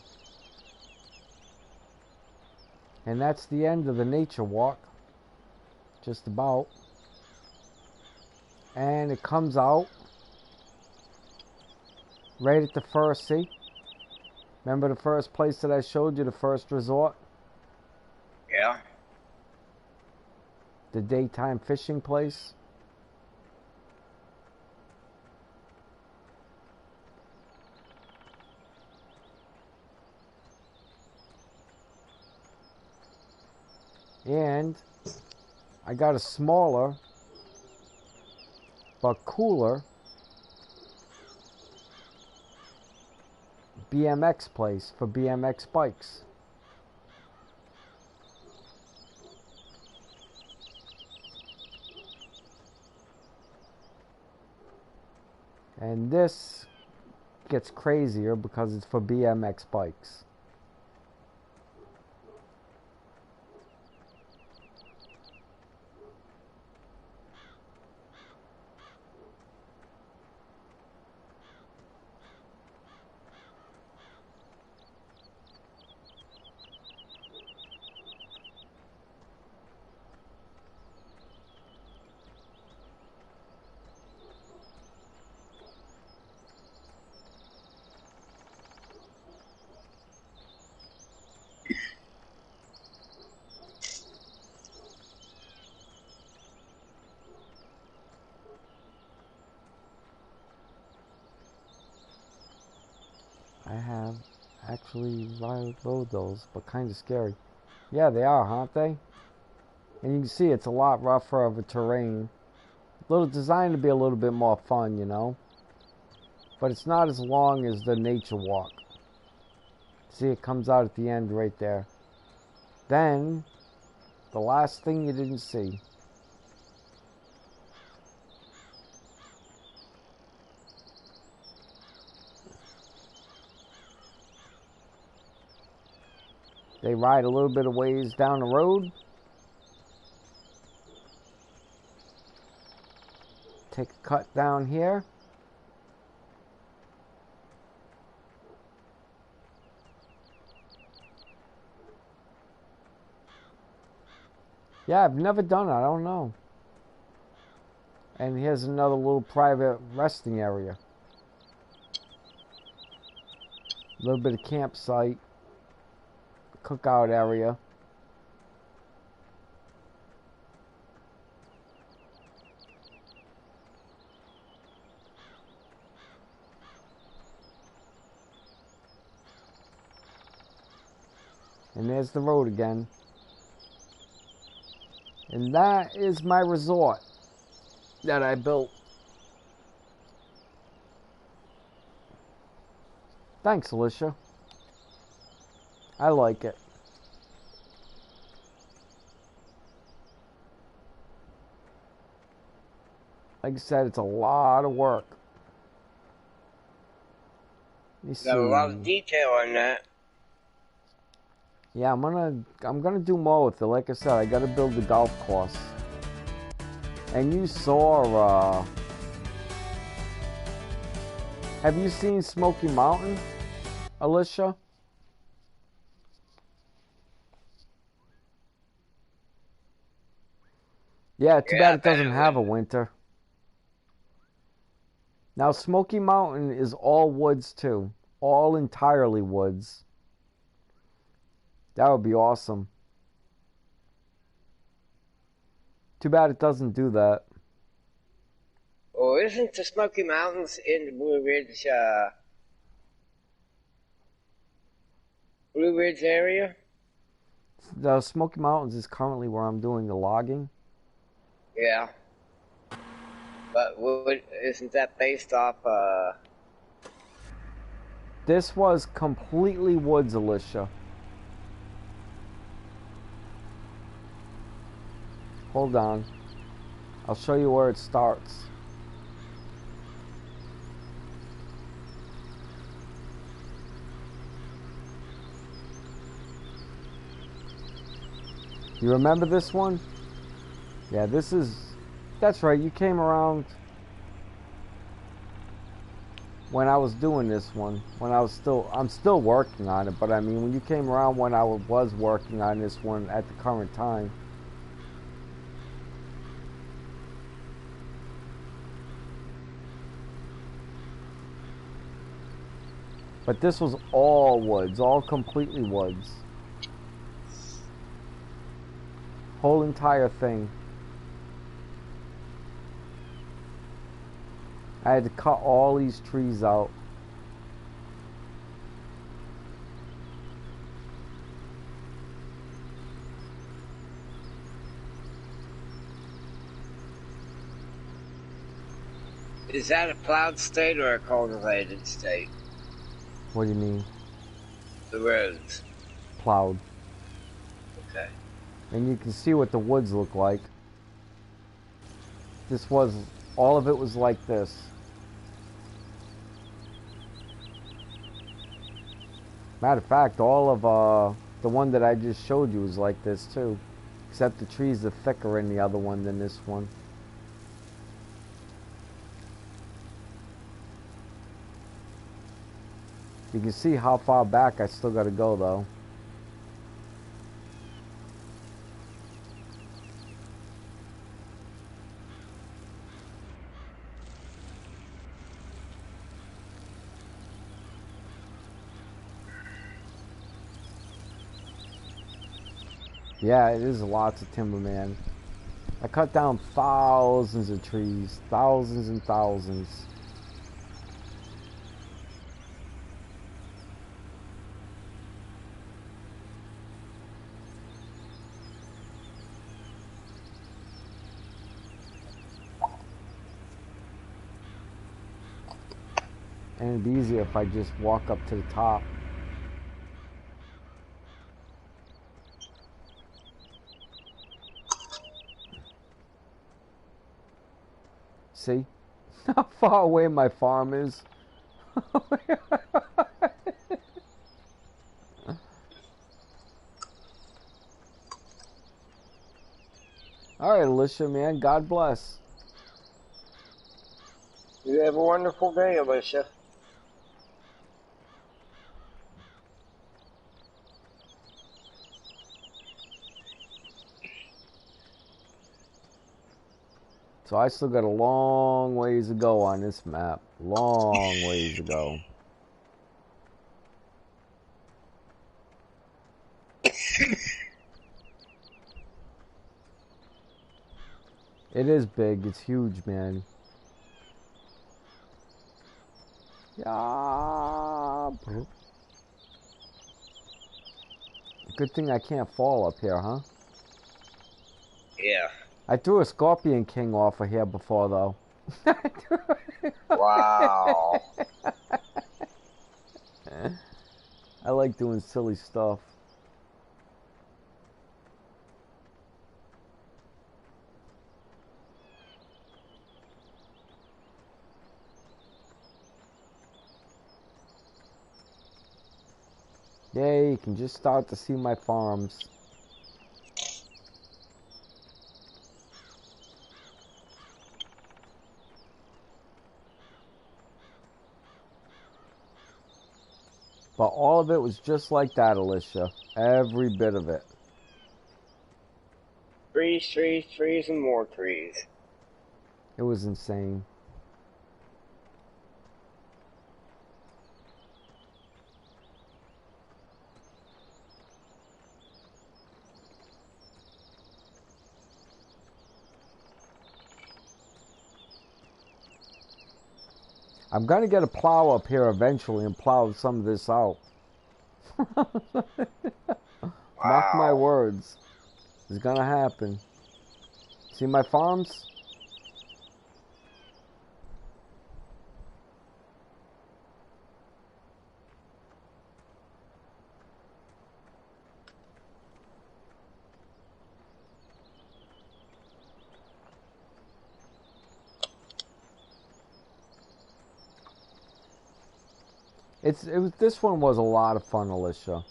And that's the end of the nature walk. Just about. And it comes out right at the first, see? Remember the first place that I showed you, the first resort? Yeah. The daytime fishing place? And I got a smaller but cooler BMX place for BMX bikes. And this gets crazier because it's for BMX bikes. I have actually rode those, but kind of scary. Yeah, they are, aren't they? And you can see it's a lot rougher of a terrain. Little designed to be a little bit more fun, you know. But it's not as long as the nature walk. See, it comes out at the end right there. Then, the last thing you didn't see. They ride a little bit of ways down the road. Take a cut down here. Yeah, I've never done it. I don't know. And here's another little private resting area. A little bit of campsite. Cookout area. And there's the road again. And that is my resort that I built. Thanks, Alicia. I like it. Like I said, it's a lot of work. Let me see. Got a lot of detail on that. Yeah, I'm gonna do more with it. Like I said, I gotta build the golf course. And you saw, have you seen Smoky Mountain, Alicia? Yeah, too bad it doesn't have a winter. Now, Smoky Mountain is all woods too. All entirely woods. That would be awesome. Too bad it doesn't do that. Oh, isn't the Smoky Mountains in the Blue Ridge area? The Smoky Mountains is currently where I'm doing the logging. Yeah. But isn't that based off, This was completely woods, Alicia. Hold on. I'll show you where it starts. You remember this one? Yeah, that's right, you came around when I was doing this one. I'm still working on it, but I mean, when you came around when I was working on this one at the current time. But this was all woods, all completely woods. Whole entire thing. I had to cut all these trees out. Is that a plowed state or a cultivated state? What do you mean? The roads. Plowed. Okay. And you can see what the woods look like. This was, all of it was like this. Matter of fact, all of the one that I just showed you was like this too. Except the trees are thicker in the other one than this one. You can see how far back I still gotta go though. Yeah, it is lots of timber, man. I cut down thousands of trees. Thousands and thousands. And it'd be easier if I just walk up to the top. See how far away my farm is? Alright, Alicia, man. God bless. You have a wonderful day, Alicia. So I still got a long ways to go on this map. Long ways to go. It is big. It's huge, man. Yeah. Good thing I can't fall up here, huh? Yeah. I threw a Scorpion King off of here before, though. Wow. I like doing silly stuff. Yay, you can just start to see my farms. But all of it was just like that, Alicia. Every bit of it. Trees, trees, trees, and more trees. It was insane. I'm gonna get a plow up here eventually and plow some of this out. Mark my words. It's gonna happen. See my farms? This one was a lot of fun, Alicia.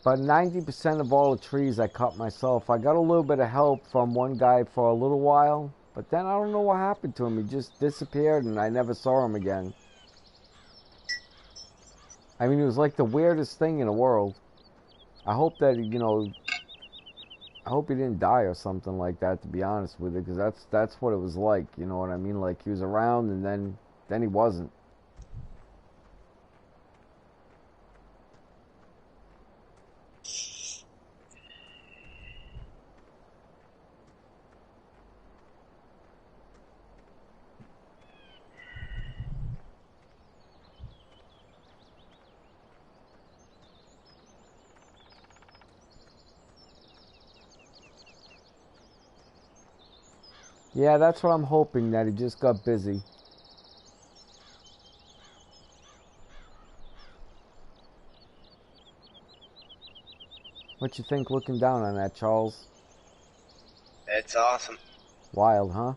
But 90% of all the trees I cut myself. I got a little bit of help from one guy for a little while, but then I don't know what happened to him. He just disappeared and I never saw him again. I mean, it was like the weirdest thing in the world. I hope that, I hope he didn't die or something like that, to be honest with you, because that's what it was like, you know what I mean? Like, he was around and then he wasn't. Yeah, that's what I'm hoping, that he just got busy. What you think looking down on that, Charles? It's awesome. Wild, huh?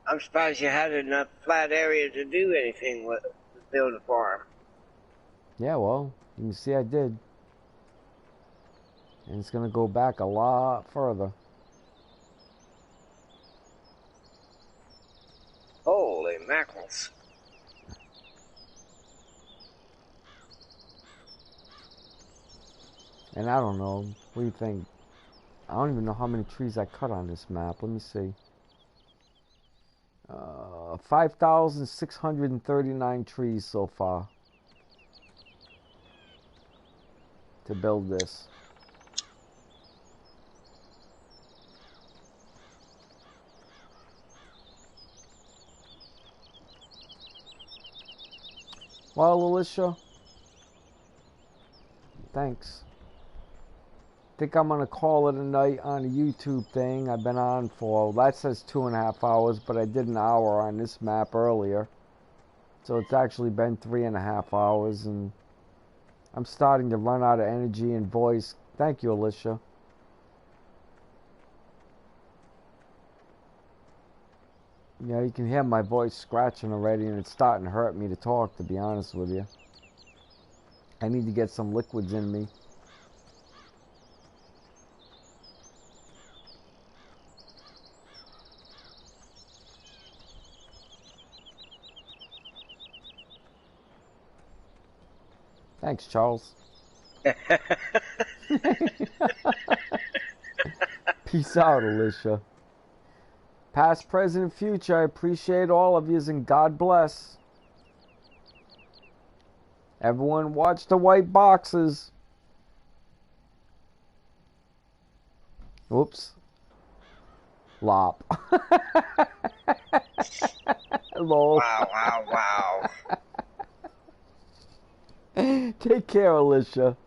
I'm surprised you had enough flat area to do anything with to build a farm. Yeah, well, you can see I did. And it's going to go back a lot further. Holy mackerels. And I don't know. What do you think? I don't even know how many trees I cut on this map. Let me see. 5,639 trees so far to build this. Well, Alicia, thanks. Think I'm gonna call it a night on a YouTube thing. I've been on for, that says 2.5 hours, but I did an hour on this map earlier. So it's actually been 3.5 hours, and I'm starting to run out of energy and voice. Thank you, Alicia. Yeah, you can hear my voice scratching already, and it's starting to hurt me to talk, to be honest with you. I need to get some liquids in me. Thanks, Charles. Peace out, Alicia. Past, present, future, I appreciate all of yous, and God bless. Everyone watch the white boxes. Whoops. Lop. Lol. Wow, wow, wow. Take care, Alicia.